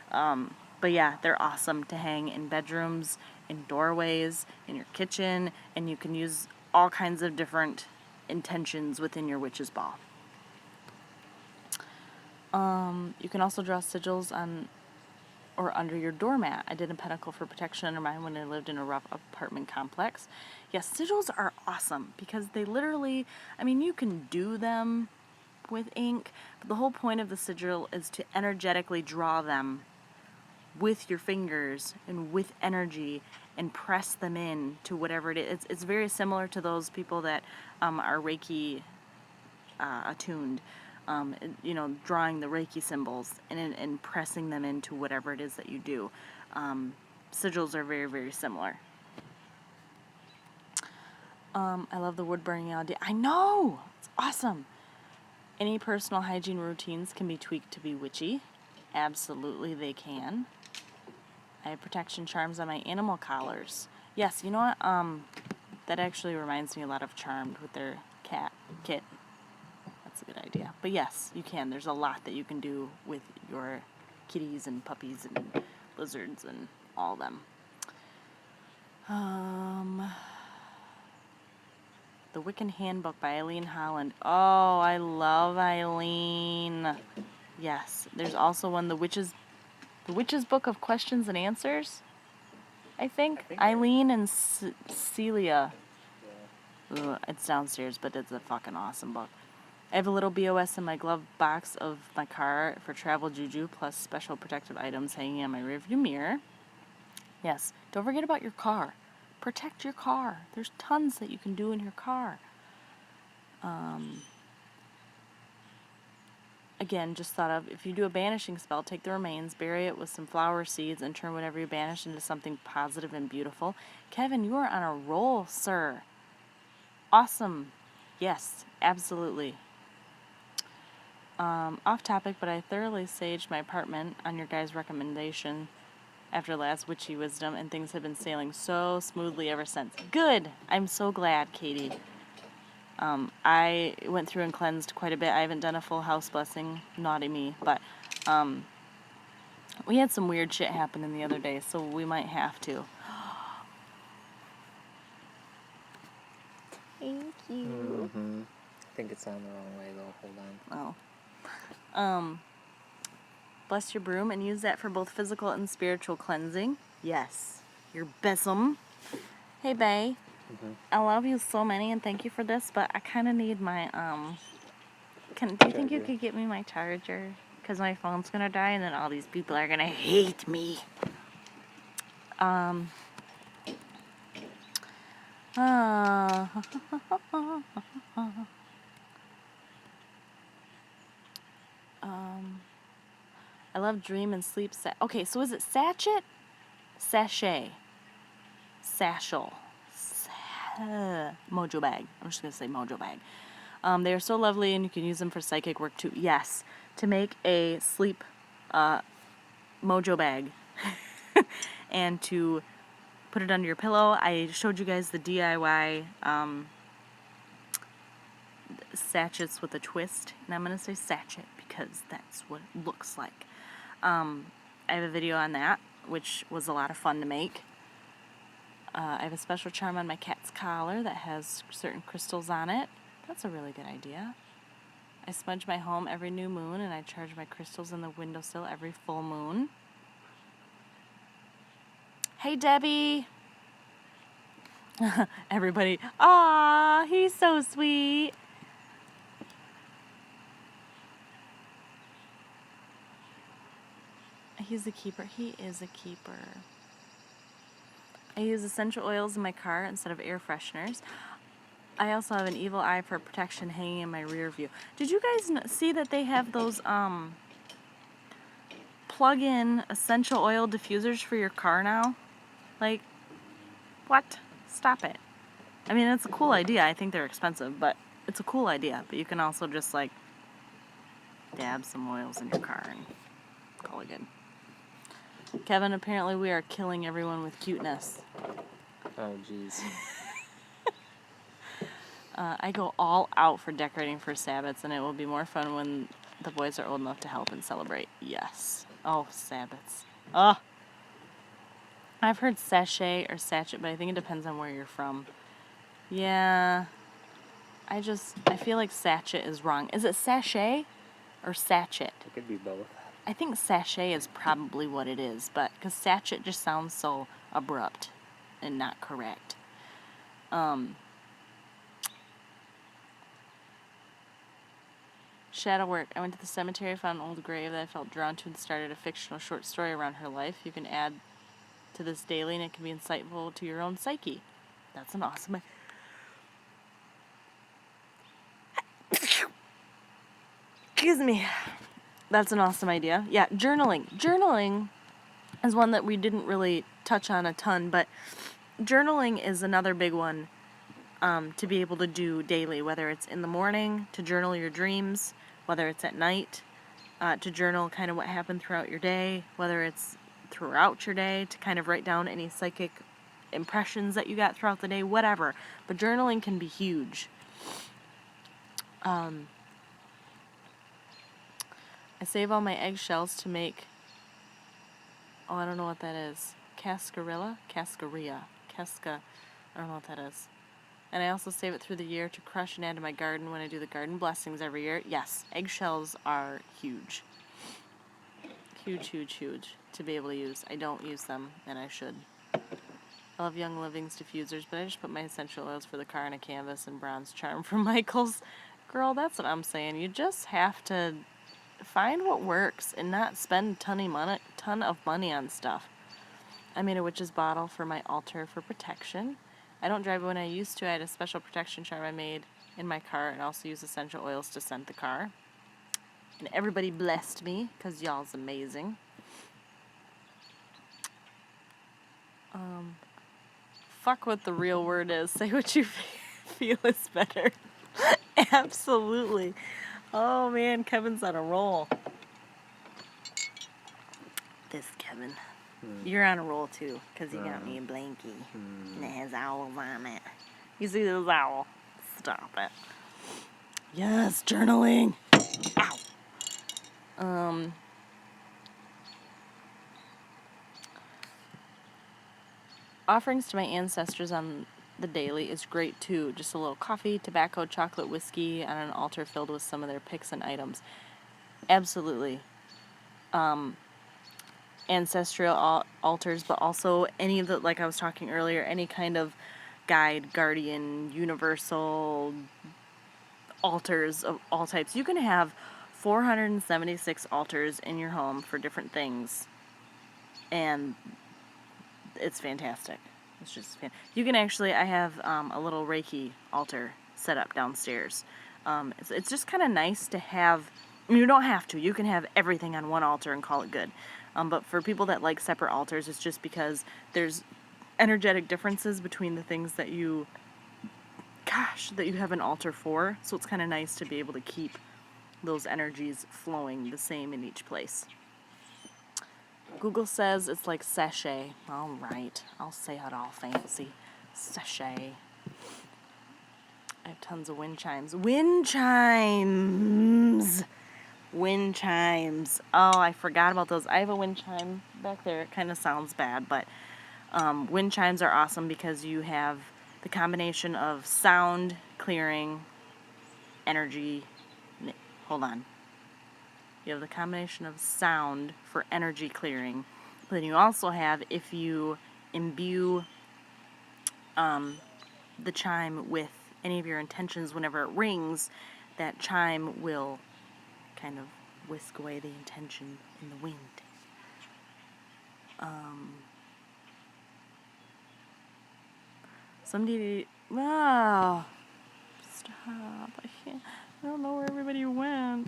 But yeah, they're awesome to hang in bedrooms, in doorways, in your kitchen, and you can use all kinds of different intentions within your witch's ball. You can also draw sigils on or under your doormat. I did a pentacle for protection under mine when I lived in a rough apartment complex. Yes, sigils are awesome because they literally, I mean, you can do them with ink, but the whole point of the sigil is to energetically draw them with your fingers and with energy and press them in to whatever it is. It's very similar to those people that are Reiki attuned, drawing the Reiki symbols and pressing them into whatever it is that you do. Sigils are very, very similar. I love the wood burning idea. I know! It's awesome! Any personal hygiene routines can be tweaked to be witchy. Absolutely they can. I have protection charms on my animal collars. Yes, you know what? That actually reminds me a lot of Charmed with their kit. That's a good idea. But yes, you can. There's a lot that you can do with your kitties and puppies and lizards and all of them. The Wiccan Handbook by Eileen Holland. Oh, I love Eileen. Yes. There's also one, The Witch's Book of Questions and Answers, I think Eileen and Celia. Yeah. Ugh, it's downstairs, but it's a fucking awesome book. I have a little BOS in my glove box of my car for travel juju, plus special protective items hanging on my rearview mirror. Yes, don't forget about your car. Protect your car. There's tons that you can do in your car. Again, just thought of, if you do a banishing spell, take the remains, bury it with some flower seeds, and turn whatever you banish into something positive and beautiful. Kevin, you are on a roll, sir. Awesome. Yes, absolutely. Off topic, but I thoroughly saged my apartment on your guys' recommendation after last Witchy Wisdom, and things have been sailing so smoothly ever since. Good! I'm so glad, Katie. I went through and cleansed quite a bit. I haven't done a full house blessing, naughty me, but we had some weird shit happen the other day, so we might have to. Thank you. Mm-hmm. I think it's on the wrong way though. Hold on. Bless your broom and use that for both physical and spiritual cleansing. Yes. Your besom. Hey, bae. Mm-hmm. I love you so many and thank you for this, but I kind of need my, do you think you could get me my charger? because my phone's gonna die and then all these people are gonna hate me. I love dream and sleep okay, so is it sachet? Sachet. Satchel. Mojo bag. I'm just going to say mojo bag. They are so lovely and you can use them for psychic work too. Yes, to make a sleep mojo bag and to put it under your pillow. I showed you guys the DIY sachets with a twist, and I'm going to say sachet because that's what it looks like. I have a video on that, which was a lot of fun to make. I have a special charm on my cat's collar that has certain crystals on it. That's a really good idea. I smudge my home every new moon, and I charge my crystals in the windowsill every full moon. Hey, Debbie! Everybody, aw, he's so sweet! He's a keeper. He is a keeper. I use essential oils in my car instead of air fresheners. I also have an evil eye for protection hanging in my rear view. Did you guys see that they have those plug-in essential oil diffusers for your car now? Like, what? Stop it. I mean, it's a cool idea. I think they're expensive, but it's a cool idea. But you can also just, like, dab some oils in your car and call it good. Kevin, apparently we are killing everyone with cuteness. Oh, jeez. I go all out for decorating for Sabbats, and it will be more fun when the boys are old enough to help and celebrate. Yes. Oh, Sabbats. Oh. I've heard sachet or sachet, but I think it depends on where you're from. Yeah. I feel like sachet is wrong. Is it sachet or sachet? It could be both. I think sachet is probably what it is, but because sachet just sounds so abrupt and not correct. Shadow work. I went to the cemetery, found an old grave that I felt drawn to, and started a fictional short story around her life. You can add to this daily, and it can be insightful to your own psyche. That's an awesome... Excuse me. That's an awesome idea. Yeah, journaling. Journaling is one that we didn't really touch on a ton, but journaling is another big one to be able to do daily, whether it's in the morning to journal your dreams, whether it's at night to journal kind of what happened throughout your day, whether it's throughout your day to kind of write down any psychic impressions that you got throughout the day, whatever. But journaling can be huge. I save all my eggshells to make, I don't know what that is. Cascarilla? Cascarilla. Casca, I don't know what that is. And I also save it through the year to crush and add to my garden when I do the garden blessings every year. Yes, eggshells are huge. Huge, huge, huge to be able to use. I don't use them, and I should. I love Young Living's diffusers, but I just put my essential oils for the car on a canvas and bronze charm from Michael's. Girl, that's what I'm saying. You just have to find what works and not spend a ton of money on stuff. I made a witch's bottle for my altar for protection. I don't drive when I used to. I had a special protection charm I made in my car and also use essential oils to scent the car. And everybody blessed me because y'all's amazing. Fuck what the real word is. Say what you feel is better. Absolutely. Oh man, Kevin's on a roll. This Kevin. You're on a roll too, because you got me a blankie. And it has owls on it. You see this owl? Stop it. Yes, journaling. Ow. Offerings to my ancestors on the daily is great too. Just a little coffee, tobacco, chocolate, whiskey on an altar filled with some of their picks and items. Absolutely. Ancestral altars, but also any of the, like I was talking earlier, any kind of guide, guardian, universal altars of all types. You can have 476 altars in your home for different things, and it's fantastic. It's just you can actually, I have a little Reiki altar set up downstairs. It's just kind of nice to have. You don't have to. You can have everything on one altar and call it good. But for people that like separate altars, it's just because there's energetic differences between the things that you have an altar for. So it's kind of nice to be able to keep those energies flowing the same in each place. Google says it's like sachet. All right, I'll say it all fancy. Sachet. I have tons of wind chimes. Wind chimes! Wind chimes. Oh, I forgot about those. I have a wind chime back there. It kind of sounds bad, but wind chimes are awesome because you have the combination of sound, clearing, energy. Hold on. You have the combination of sound for energy clearing. But then you also have, if you imbue the chime with any of your intentions whenever it rings, that chime will kind of whisk away the intention in the wind. Somebody... Wow. Stop. I don't know where everybody went.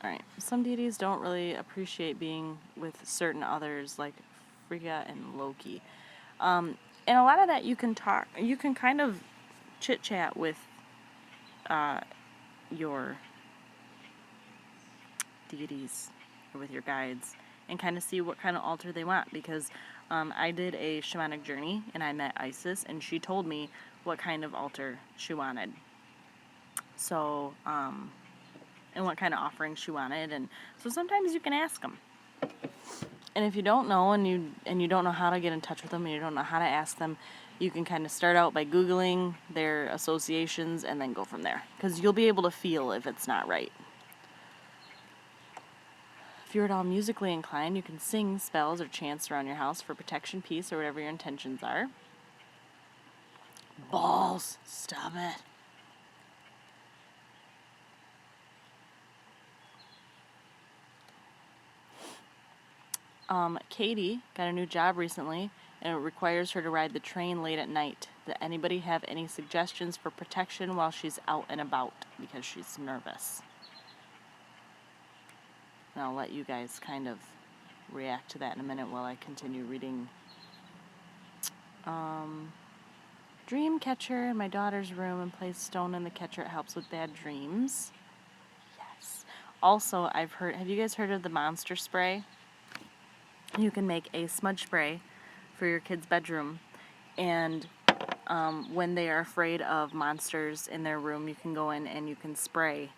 Alright, some deities don't really appreciate being with certain others, like Frigga and Loki. And a lot of that you can kind of chit-chat with your deities, or with your guides, and kind of see what kind of altar they want, because I did a shamanic journey, and I met Isis, and she told me what kind of altar she wanted. So, and what kind of offering she wanted, and so sometimes you can ask them. And if you don't know, and you don't know how to get in touch with them, and you don't know how to ask them, you can kind of start out by Googling their associations and then go from there, because you'll be able to feel if it's not right. If you're at all musically inclined, you can sing spells or chants around your house for protection, peace, or whatever your intentions are. Balls! Stop it. Katie got a new job recently, and it requires her to ride the train late at night. Does anybody have any suggestions for protection while she's out and about, because she's nervous? And I'll let you guys kind of react to that in a minute while I continue reading. Dream catcher in my daughter's room, and place stone in the catcher. It helps with bad dreams. Yes. Also, have you guys heard of the monster spray? You can make a smudge spray for your kid's bedroom, and when they are afraid of monsters in their room, you can go in and you can spray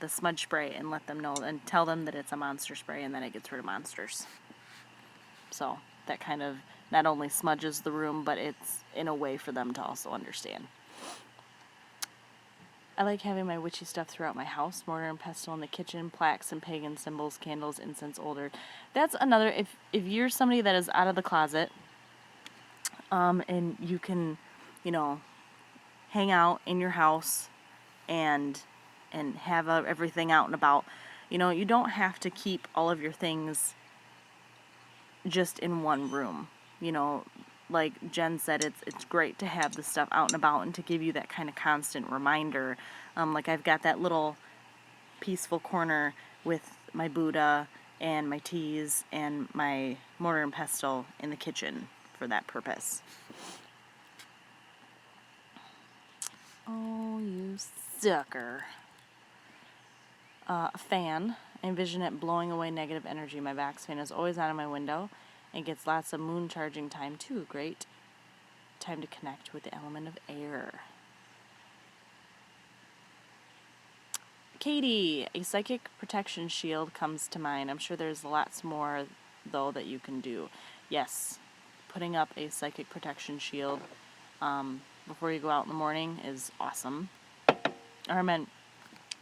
the smudge spray and let them know, and tell them that it's a monster spray, and then it gets rid of monsters. So that kind of not only smudges the room, but it's in a way for them to also understand. I like having my witchy stuff throughout my house. Mortar and pestle in the kitchen, plaques and pagan symbols, candles, incense, older. That's another, if you're somebody that is out of the closet, and you can, hang out in your house and have everything out and about, you don't have to keep all of your things just in one room. Like Jen said, it's great to have the stuff out and about and to give you that kind of constant reminder. Like I've got that little peaceful corner with my Buddha and my teas and my mortar and pestle in the kitchen for that purpose. Oh, you sucker. A fan. I envision it blowing away negative energy. My Vax fan is always on in my window. It gets lots of moon charging time too. Great time to connect with the element of air. Katie, a psychic protection shield comes to mind. I'm sure there's lots more, though, that you can do. Yes, putting up a psychic protection shield before you go out in the morning is awesome. Or I meant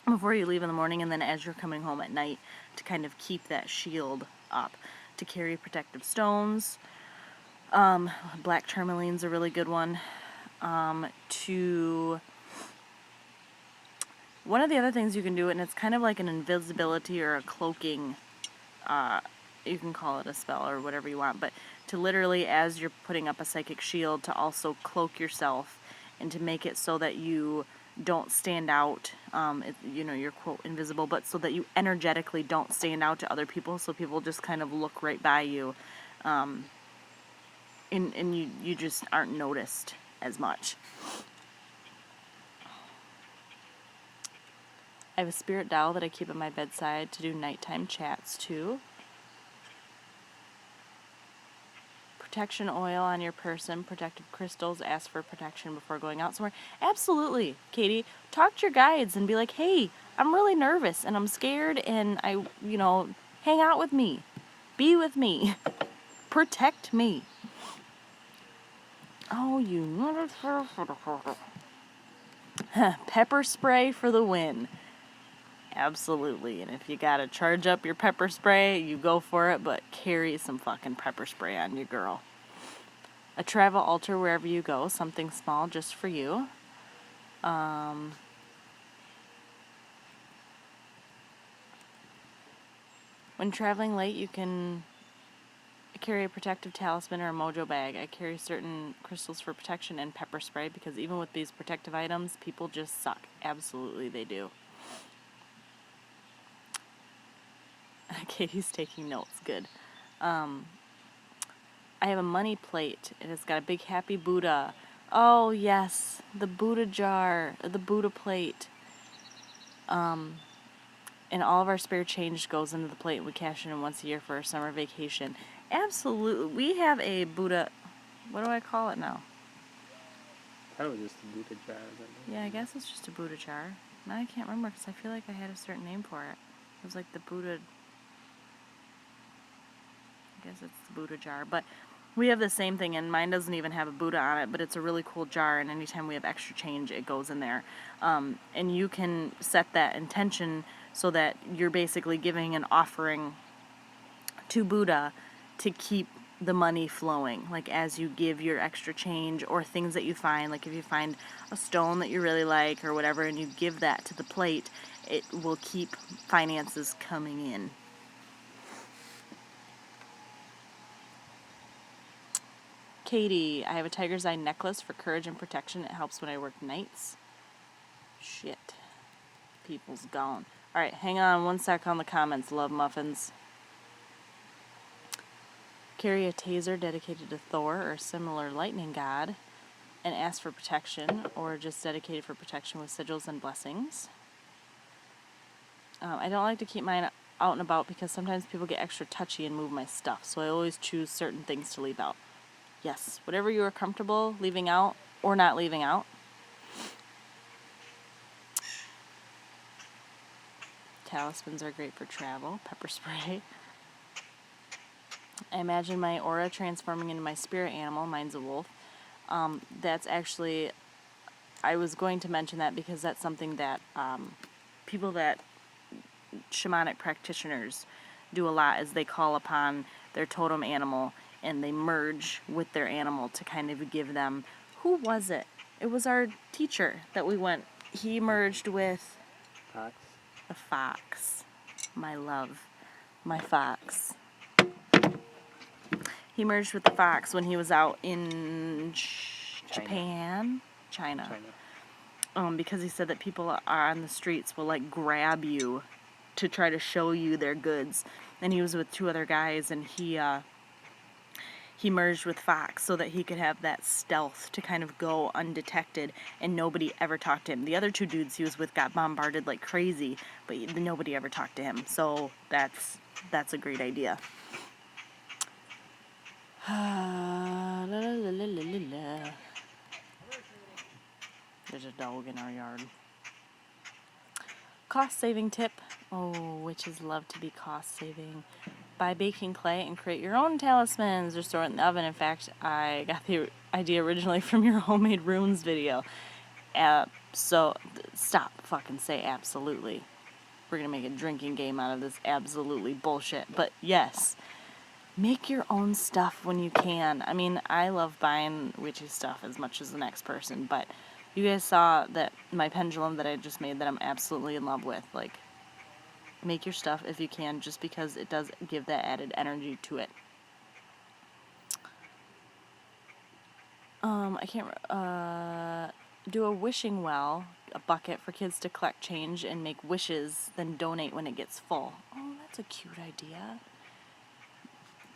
before you leave in the morning, and then as you're coming home at night, to kind of keep that shield up. To carry protective stones. Black tourmaline's a really good one. To One of the other things you can do, and it's kind of like an invisibility or a cloaking, you can call it a spell or whatever you want, but to literally, as you're putting up a psychic shield, to also cloak yourself and to make it so that you don't stand out, you're quote invisible, but so that you energetically don't stand out to other people, so people just kind of look right by you, and you just aren't noticed as much. I have a spirit doll that I keep at my bedside to do nighttime chats too. Protection oil on your person, protective crystals, ask for protection before going out somewhere. Absolutely, Katie. Talk to your guides and be like, hey, I'm really nervous and I'm scared and hang out with me. Be with me. Protect me. Oh, you pepper spray for the win. Absolutely. And if you gotta charge up your pepper spray, you go for it, but carry some fucking pepper spray on you, girl. A travel altar wherever you go, something small just for you. When traveling late, you can carry a protective talisman or a mojo bag. I carry certain crystals for protection and pepper spray because even with these protective items, people just suck. Absolutely, they do. Katie's taking notes. Good. I have a money plate. It has got a big happy Buddha. Oh, yes. The Buddha jar. The Buddha plate. And all of our spare change goes into the plate, and we cash in once a year for our summer vacation. Absolutely. We have a Buddha... What do I call it now? I thought it was just a Buddha jar. Yeah, I guess it's just a Buddha jar. Now I can't remember because I feel like I had a certain name for it. It was like the Buddha... I guess it's the Buddha jar. But we have the same thing, and mine doesn't even have a Buddha on it, but it's a really cool jar, and anytime we have extra change, it goes in there. And you can set that intention so that you're basically giving an offering to Buddha to keep the money flowing. Like as you give your extra change or things that you find, like if you find a stone that you really like or whatever, and you give that to the plate, it will keep finances coming in. Katie, I have a tiger's eye necklace for courage and protection. It helps when I work nights. Shit. People's gone. Alright, hang on one sec on the comments, love muffins. Carry a taser dedicated to Thor or a similar lightning god and ask for protection, or just dedicated for protection with sigils and blessings. I don't like to keep mine out and about because sometimes people get extra touchy and move my stuff, so I always choose certain things to leave out. Yes, whatever you are comfortable leaving out or not leaving out. Talismans are great for travel. Pepper spray. I imagine my aura transforming into my spirit animal. Mine's a wolf. That's actually... I was going to mention that because that's something that people that... shamanic practitioners do a lot, is they call upon their totem animal and they merge with their animal to kind of give them... Who was it? It was our teacher that we went... He merged with... Fox. A fox. My love. My fox. He merged with the fox when he was out in Japan? China. Because he said that people are on the streets will like grab you to try to show you their goods. And he was with two other guys, and he merged with Fox so that he could have that stealth to kind of go undetected and nobody ever talked to him. The other two dudes he was with got bombarded like crazy, but nobody ever talked to him. So that's a great idea. There's a dog in our yard. Cost saving tip. Oh, witches love to be cost saving. Buy baking clay and create your own talismans or store it in the oven. In fact, I got the idea originally from your homemade runes video. So stop fucking say absolutely. We're gonna make a drinking game out of this absolutely bullshit. But yes, make your own stuff when you can. I mean, I love buying witchy stuff as much as the next person, but You guys saw that my pendulum that I just made that I'm absolutely in love with. Like, make your stuff if you can, just because it does give that added energy to it. I can't, do a wishing well, a bucket for kids to collect change and make wishes, then donate when it gets full. Oh, that's a cute idea.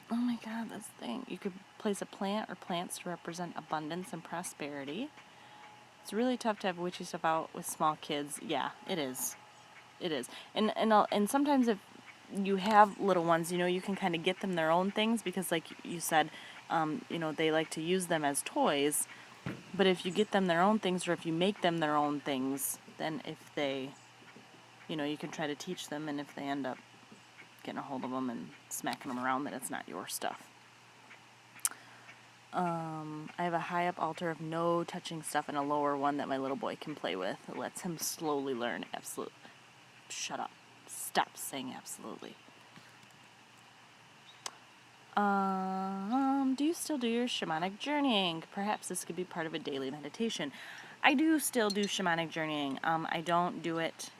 Oh my god, this thing. You could place a plant or plants to represent abundance and prosperity. It's really tough to have witchy stuff out with small kids. Yeah, it is. It is. And sometimes if you have little ones, you can kind of get them their own things because, like you said, they like to use them as toys. But if you get them their own things, or if you make them their own things, then if they, you can try to teach them, and if they end up getting a hold of them and smacking them around, then it's not your stuff. I have a high up altar of no touching stuff and a lower one that my little boy can play with. It lets him slowly learn. Absolute. Shut up. Stop saying absolutely. Do you still do your shamanic journeying? Perhaps this could be part of a daily meditation. I do still do shamanic journeying. I don't do it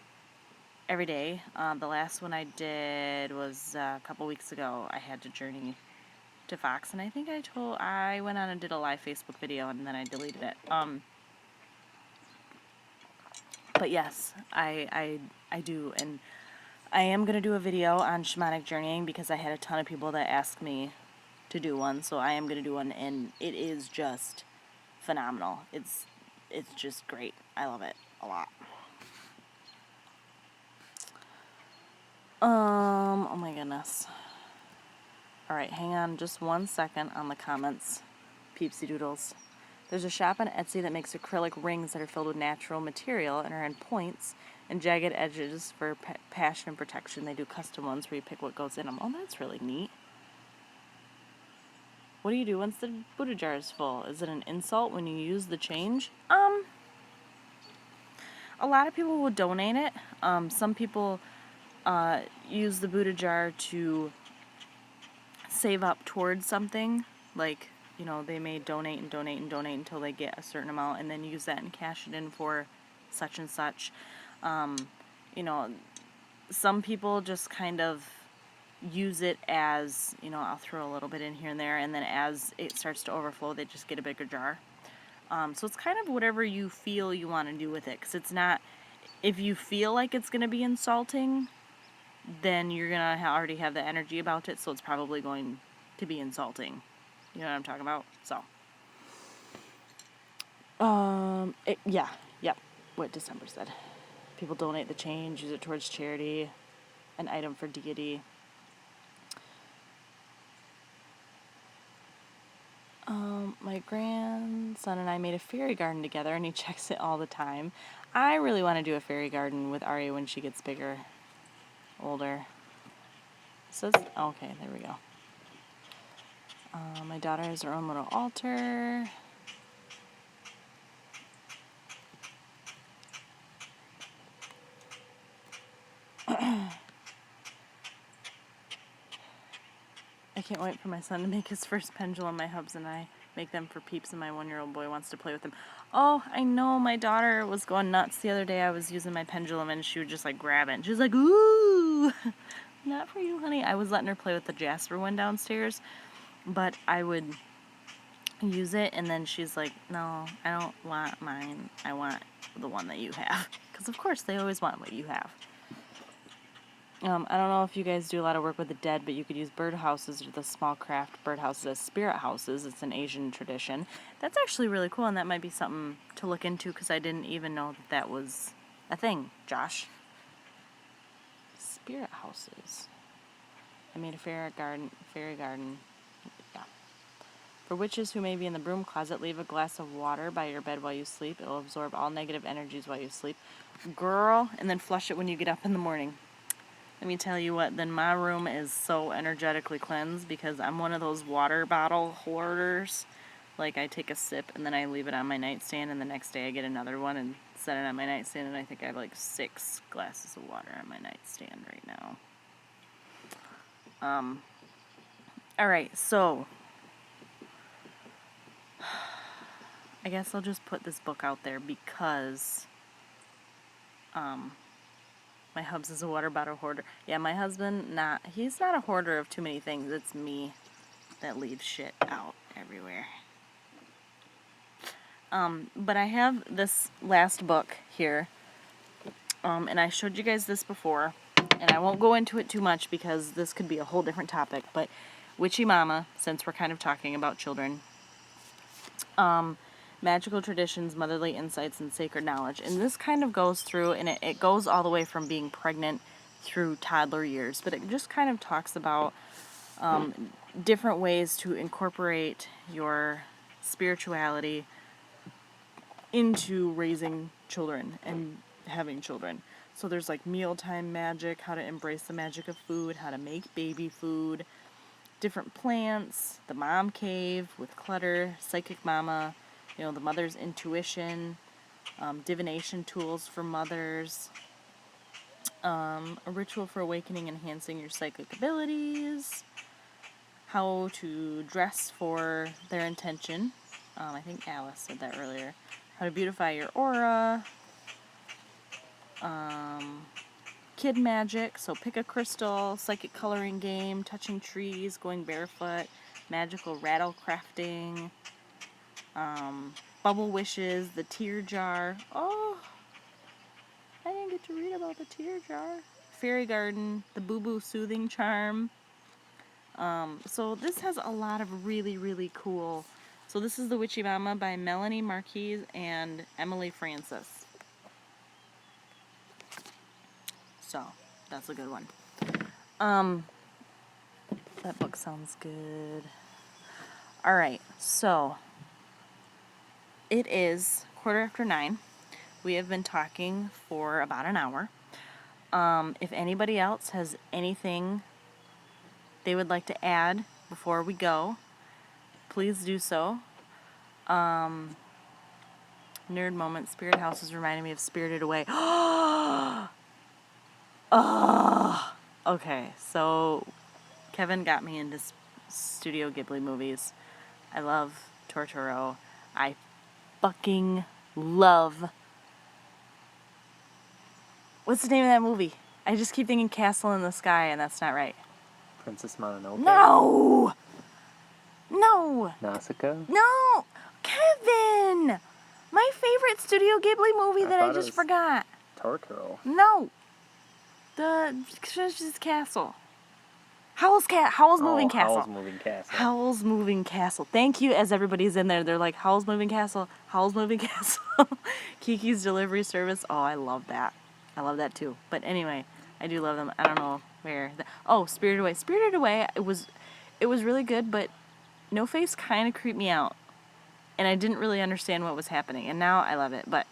every day. The last one I did was a couple weeks ago. I had to journey to Fox, and I think I went on and did a live Facebook video, and then I deleted it. But yes, I do, and I am going to do a video on shamanic journeying because I had a ton of people that asked me to do one, so I am going to do one, and it is just phenomenal. It's just great. I love it a lot. Oh my goodness. Alright, hang on just 1 second on the comments, peepsy doodles. There's a shop on Etsy that makes acrylic rings that are filled with natural material and are in points and jagged edges for passion and protection. They do custom ones where you pick what goes in them. Oh, that's really neat. What do you do once the Buddha jar is full? Is it an insult when you use the change? A lot of people will donate it. Some people use the Buddha jar to save up towards something. Like, they may donate and donate and donate until they get a certain amount and then use that and cash it in for such and such. Some people just kind of use it as, I'll throw a little bit in here and there, and then as it starts to overflow, they just get a bigger jar. So it's kind of whatever you feel you want to do with it, because it's not, if you feel like it's going to be insulting, then you're going to already have the energy about it, so it's probably going to be insulting. You know what I'm talking about? So, yep, what December said. People donate the change, use it towards charity, an item for deity. My grandson and I made a fairy garden together, and he checks it all the time. I really want to do a fairy garden with Aria when she gets bigger, older. Okay, there we go. My daughter has her own little altar. I can't wait for my son to make his first pendulum. My hubs and I make them for peeps, and my 1-year-old boy wants to play with them. Oh, I know. My daughter was going nuts the other day. I was using my pendulum, and she would just, grab it. And she was like, ooh, not for you, honey. I was letting her play with the Jasper one downstairs, but I would use it, and then she's like, no, I don't want mine. I want the one that you have. Because, of course, they always want what you have. I don't know if you guys do a lot of work with the dead, but you could use birdhouses or the small craft birdhouses as spirit houses. It's an Asian tradition. That's actually really cool, and that might be something to look into because I didn't even know that was a thing, Josh. Spirit houses. I made a fairy garden. Yeah. For witches who may be in the broom closet, leave a glass of water by your bed while you sleep. It will absorb all negative energies while you sleep. Girl, and then flush it when you get up in the morning. Let me tell you what, then my room is so energetically cleansed because I'm one of those water bottle hoarders. Like, I take a sip and then I leave it on my nightstand, and the next day I get another one and set it on my nightstand, and I think I have 6 glasses of water on my nightstand right now. Alright, so I guess I'll just put this book out there because my hubs is a water bottle hoarder. Yeah, my husband, he's not a hoarder of too many things. It's me that leaves shit out everywhere. But I have this last book here, and I showed you guys this before, and I won't go into it too much because this could be a whole different topic, but Witchy Mama, since we're kind of talking about children, Magical Traditions, Motherly Insights, and Sacred Knowledge. And this kind of goes through, and it goes all the way from being pregnant through toddler years, but it just kind of talks about different ways to incorporate your spirituality into raising children and having children. So there's like mealtime magic, how to embrace the magic of food, how to make baby food, different plants, the mom cave with clutter, psychic mama, the mother's intuition, divination tools for mothers, a ritual for awakening, enhancing your psychic abilities, how to dress for their intention. I think Alice said that earlier. How to beautify your aura. Kid magic, so pick a crystal, psychic coloring game, touching trees, going barefoot, magical rattle crafting, bubble wishes, the tear jar. Oh, I didn't get to read about the tear jar. Fairy garden, the boo-boo soothing charm. So this has a lot of really, really cool. So this is The Witchy Mama by Melanie Marquez and Emily Francis. So that's a good one. That book sounds good. All right, so it is 9:15. We have been talking for about an hour. If anybody else has anything they would like to add before we go, please do so. Nerd moment. Spirit House is reminding me of Spirited Away. Oh, okay. So Kevin got me into Studio Ghibli movies. I love Totoro. I fucking love. What's the name of that movie? I just keep thinking Castle in the Sky, and that's not right. Princess Mononoke. No! No! Nausicaa? No! Kevin! My favorite Studio Ghibli movie that I just forgot. Totoro. No! The Castle. Howl's Moving Castle. Howl's Moving Castle. Howl's Moving Castle. Thank you, as everybody's in there. They're like, Howl's Moving Castle. Howl's Moving Castle. Kiki's Delivery Service. Oh, I love that. I love that too. But anyway, I do love them. I don't know where. Spirited Away. Spirited Away, it was really good, but No Face kind of creeped me out. And I didn't really understand what was happening. And now I love it. But,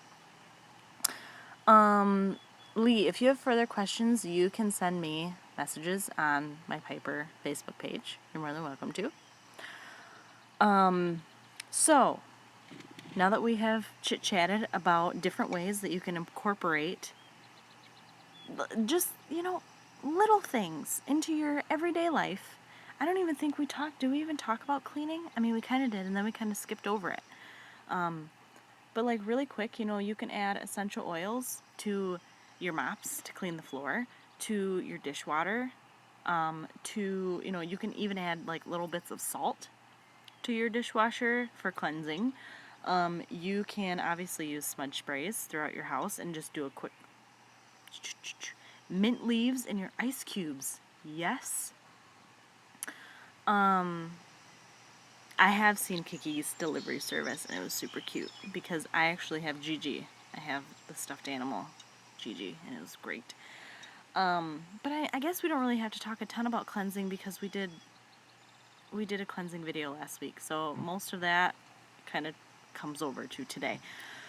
Lee, if you have further questions, you can send me messages on my Pyperh Facebook page. You're more than welcome to. So, now that we have chit-chatted about different ways that you can incorporate just, little things into your everyday life. I don't even think do we even talk about cleaning? I mean, we kind of did, and then we kind of skipped over it. But like really quick, you can add essential oils to your mops to clean the floor, to your dishwater, to, you can even add like little bits of salt to your dishwasher for cleansing. You can obviously use smudge sprays throughout your house and just do a quick mint leaves in your ice cubes. Yes. I have seen Kiki's Delivery Service, and it was super cute, because I actually have Gigi. I have the stuffed animal, Gigi, and it was great. But I guess we don't really have to talk a ton about cleansing, because we did a cleansing video last week, so most of that kind of comes over to today.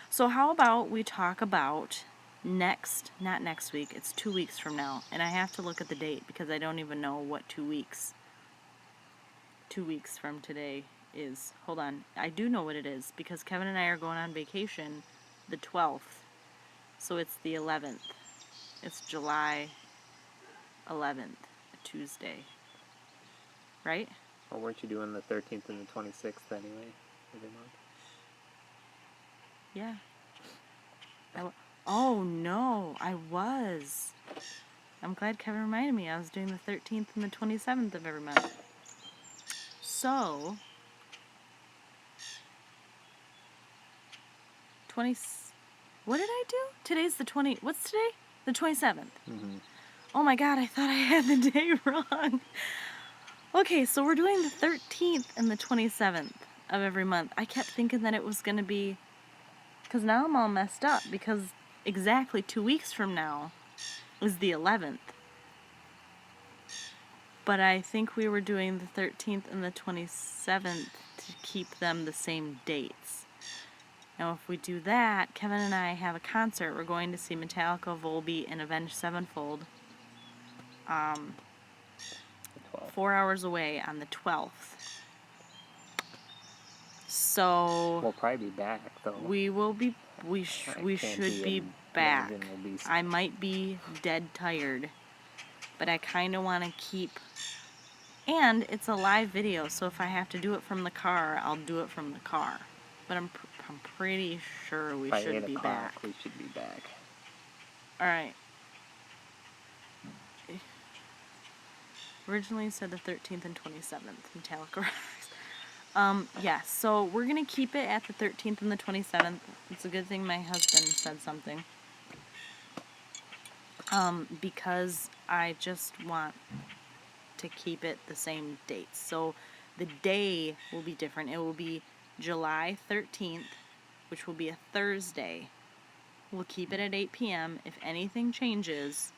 So how about we talk about not next week, it's 2 weeks from now, and I have to look at the date, because I don't even know what 2 weeks from today is. Hold on. I do know what it is, because Kevin and I are going on vacation the 12th. So it's the 11th. It's July 11th, a Tuesday. Right? Well, weren't you doing the 13th and the 26th anyway, every month? Yeah. Oh, no, I was. I'm glad Kevin reminded me. I was doing the 13th and the 27th of every month. So, 20... What did I do? Today's the 20... What's today? The 27th. Mm-hmm. Oh my god, I thought I had the day wrong. Okay, so we're doing the 13th and the 27th of every month. I kept thinking that it was going to be... Because now I'm all messed up, because exactly 2 weeks from now is the 11th. But I think we were doing the 13th and the 27th to keep them the same dates. Now, if we do that, Kevin and I have a concert. We're going to see Metallica, Volbeat, and Avenged Sevenfold. 4 hours away on the 12th. So We'll probably be back though. we will be. We should be back. I might be dead tired, but I kind of want to keep. And it's a live video, so if I have to do it from the car, I'll do it from the car. But I'm pretty sure we By should 8 be o'clock, back. we should be back. All right. Originally said the 13th and 27th, Metallica Rocks. Yeah, so we're going to keep it at the 13th and the 27th. It's a good thing my husband said something. Because I just want to keep it the same dates. So the day will be different. It will be July 13th, which will be a Thursday. We'll keep it at 8 p.m. If anything changes,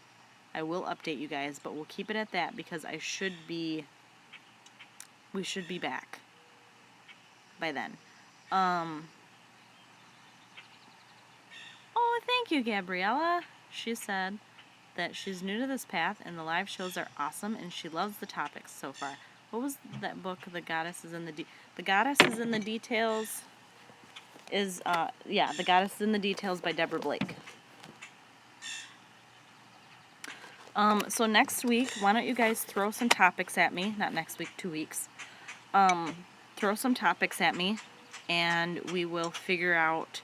I will update you guys, but we'll keep it at that because we should be back by then. Oh, thank you, Gabriella. She said that she's new to this path and the live shows are awesome and she loves the topics so far. What was that book, The Goddess is in the The Goddess is in the Details is, The Goddess is in the Details by Deborah Blake. So next week, why don't you guys throw some topics at me? Not next week, 2 weeks. Throw some topics at me and we will figure out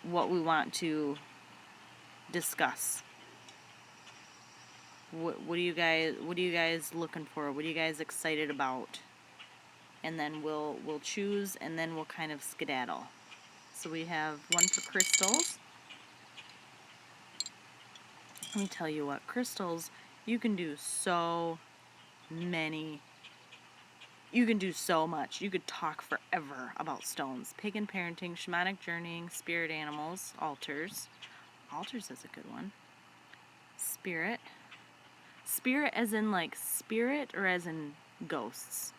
what we want to discuss. What are you guys looking for? What are you guys excited about? And then we'll choose and then we'll kind of skedaddle. So we have one for crystals. Let me tell you what, crystals, you can do so many. You can do so much. You could talk forever about stones. Pagan parenting, shamanic journeying, spirit animals, altars. Altars is a good one. Spirit. Spirit as in like spirit or as in ghosts?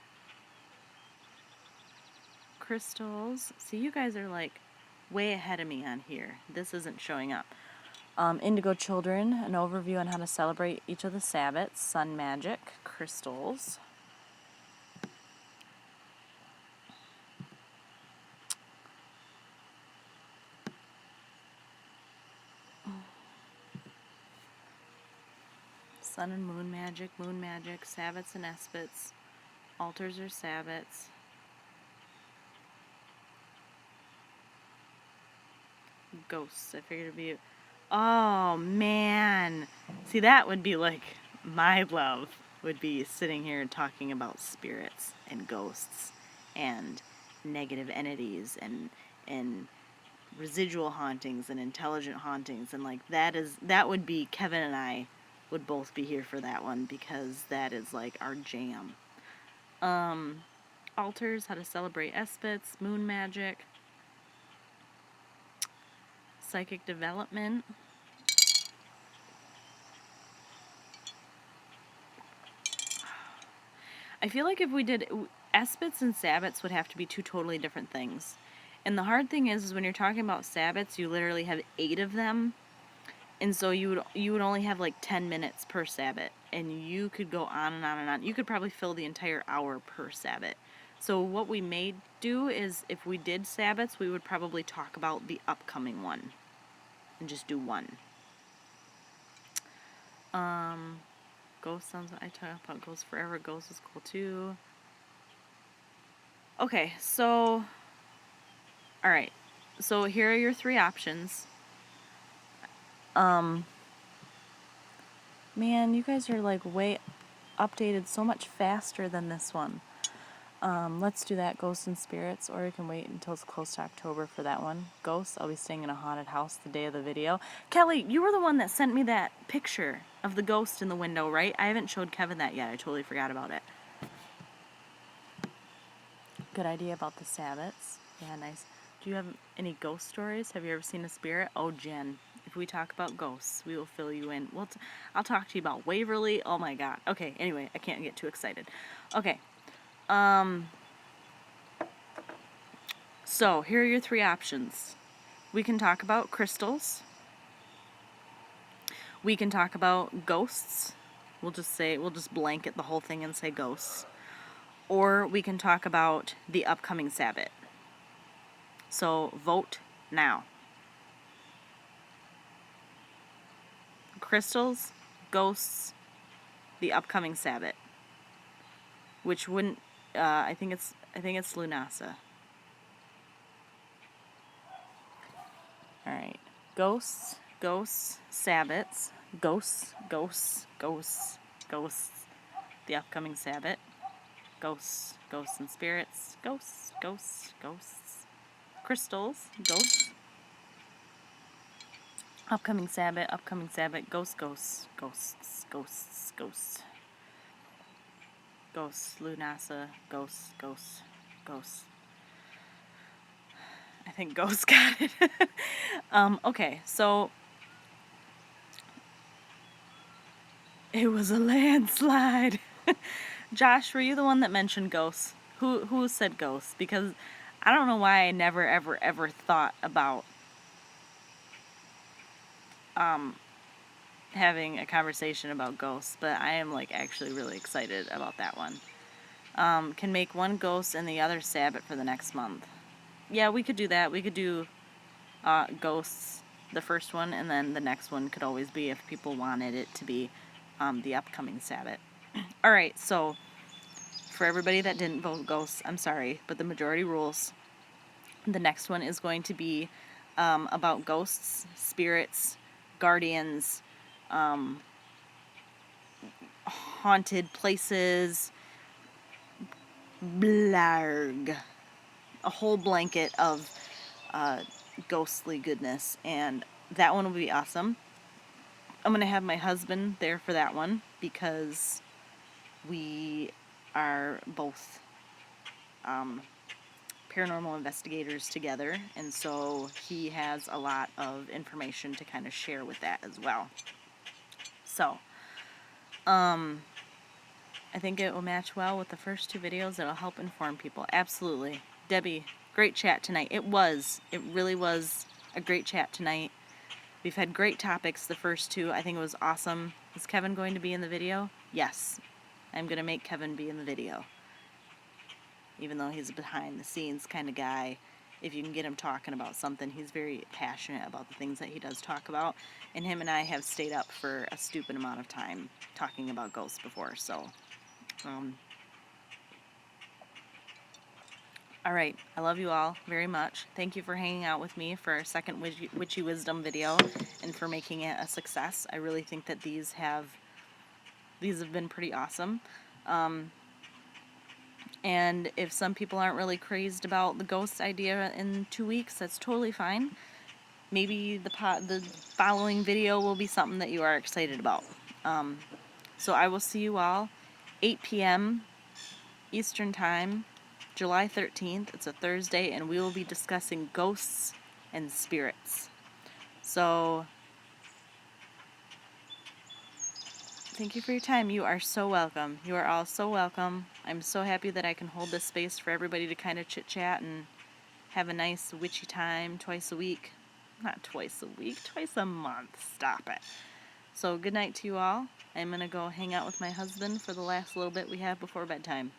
Crystals. See, you guys are like way ahead of me on here. This isn't showing up. Indigo children, an overview on how to celebrate each of the Sabbats. Sun magic. Crystals. Sun and moon magic, Sabbats and Espits, altars or Sabbats. Ghosts, I figured it'd be... Oh, man. See, that would be like my love, would be sitting here talking about spirits and ghosts and negative entities and residual hauntings and intelligent hauntings. And like that would be, Kevin and I would both be here for that one because that is like our jam. Altars, how to celebrate Espits, moon magic, psychic development. I feel like if we did Espits and Sabbats would have to be two totally different things. And the hard thing is when you're talking about Sabbats, you literally have 8 of them. And so you would only have like 10 minutes per Sabbat, and you could go on and on and on. You could probably fill the entire hour per Sabbat. So what we may do is if we did Sabbats, we would probably talk about the upcoming one and just do one. Ghost sounds, I talk about Ghost Forever. Ghost is cool too. Okay, so, all right. So here are your three options. Man, you guys are like way updated so much faster than this one. Let's do that, Ghosts and Spirits, or we can wait until it's close to October for that one. Ghosts, I'll be staying in a haunted house the day of the video. Kelly, you were the one that sent me that picture of the ghost in the window, right? I haven't showed Kevin that yet. I totally forgot about it. Good idea about the Sabbats. Yeah, nice. Do you have any ghost stories? Have you ever seen a spirit? Oh, Jen, if we talk about ghosts, we will fill you in. I'll talk to you about Waverly. Oh my God. Okay, anyway, I can't get too excited. Okay. So here are your three options. We can talk about crystals. We can talk about ghosts. We'll just blanket the whole thing and say ghosts. Or we can talk about the upcoming Sabbath. So vote now. Crystals, ghosts, the upcoming Sabbath. Which wouldn't I think it's Lunasa. Alright. Ghosts, Sabbats, ghosts, the upcoming Sabbath, ghosts and spirits, ghosts, crystals, ghosts, upcoming Sabbath, ghosts, Lunasa, ghosts. I think ghosts got it. Okay, so it was a landslide. Josh, were you the one that mentioned ghosts? Who said ghosts? Because I don't know why I never ever thought about having a conversation about ghosts, but I am like actually really excited about that one. Can make one ghost and the other Sabbath for the next month. Yeah, we could do that. We could do ghosts, the first one, and then the next one could always be, if people wanted it to be, the upcoming Sabbath. Alright, so for everybody that didn't vote ghosts, I'm sorry, but the majority rules. The next one is going to be about ghosts, spirits, guardians, haunted places, blarg. A whole blanket of ghostly goodness, and that one will be awesome. I'm going to have my husband there for that one because we are both paranormal investigators together, and so he has a lot of information to kind of share with that as well. So, I think it will match well with the first two videos. It'll help inform people. Absolutely. Debbie, great chat tonight. It really was a great chat tonight. We've had great topics the first two. I think it was awesome. Is Kevin going to be in the video? Yes. I'm going to make Kevin be in the video. Even though he's a behind the scenes kind of guy, if you can get him talking about something, he's very passionate about the things that he does talk about. And him and I have stayed up for a stupid amount of time talking about ghosts before, so... Alright, I love you all very much. Thank you for hanging out with me for our second Witchy Wisdom video and for making it a success. I really think that these have been pretty awesome. And if some people aren't really crazed about the ghost idea in 2 weeks, that's totally fine. Maybe the following video will be something that you are excited about. So I will see you all 8 p.m. Eastern Time, July 13th. It's a Thursday, and we will be discussing ghosts and spirits. So, thank you for your time. You are so welcome. You are all so welcome. I'm so happy that I can hold this space for everybody to kind of chit-chat and have a nice witchy time twice a week. Not twice a week, twice a month. Stop it. So, good night to you all. I'm going to go hang out with my husband for the last little bit we have before bedtime.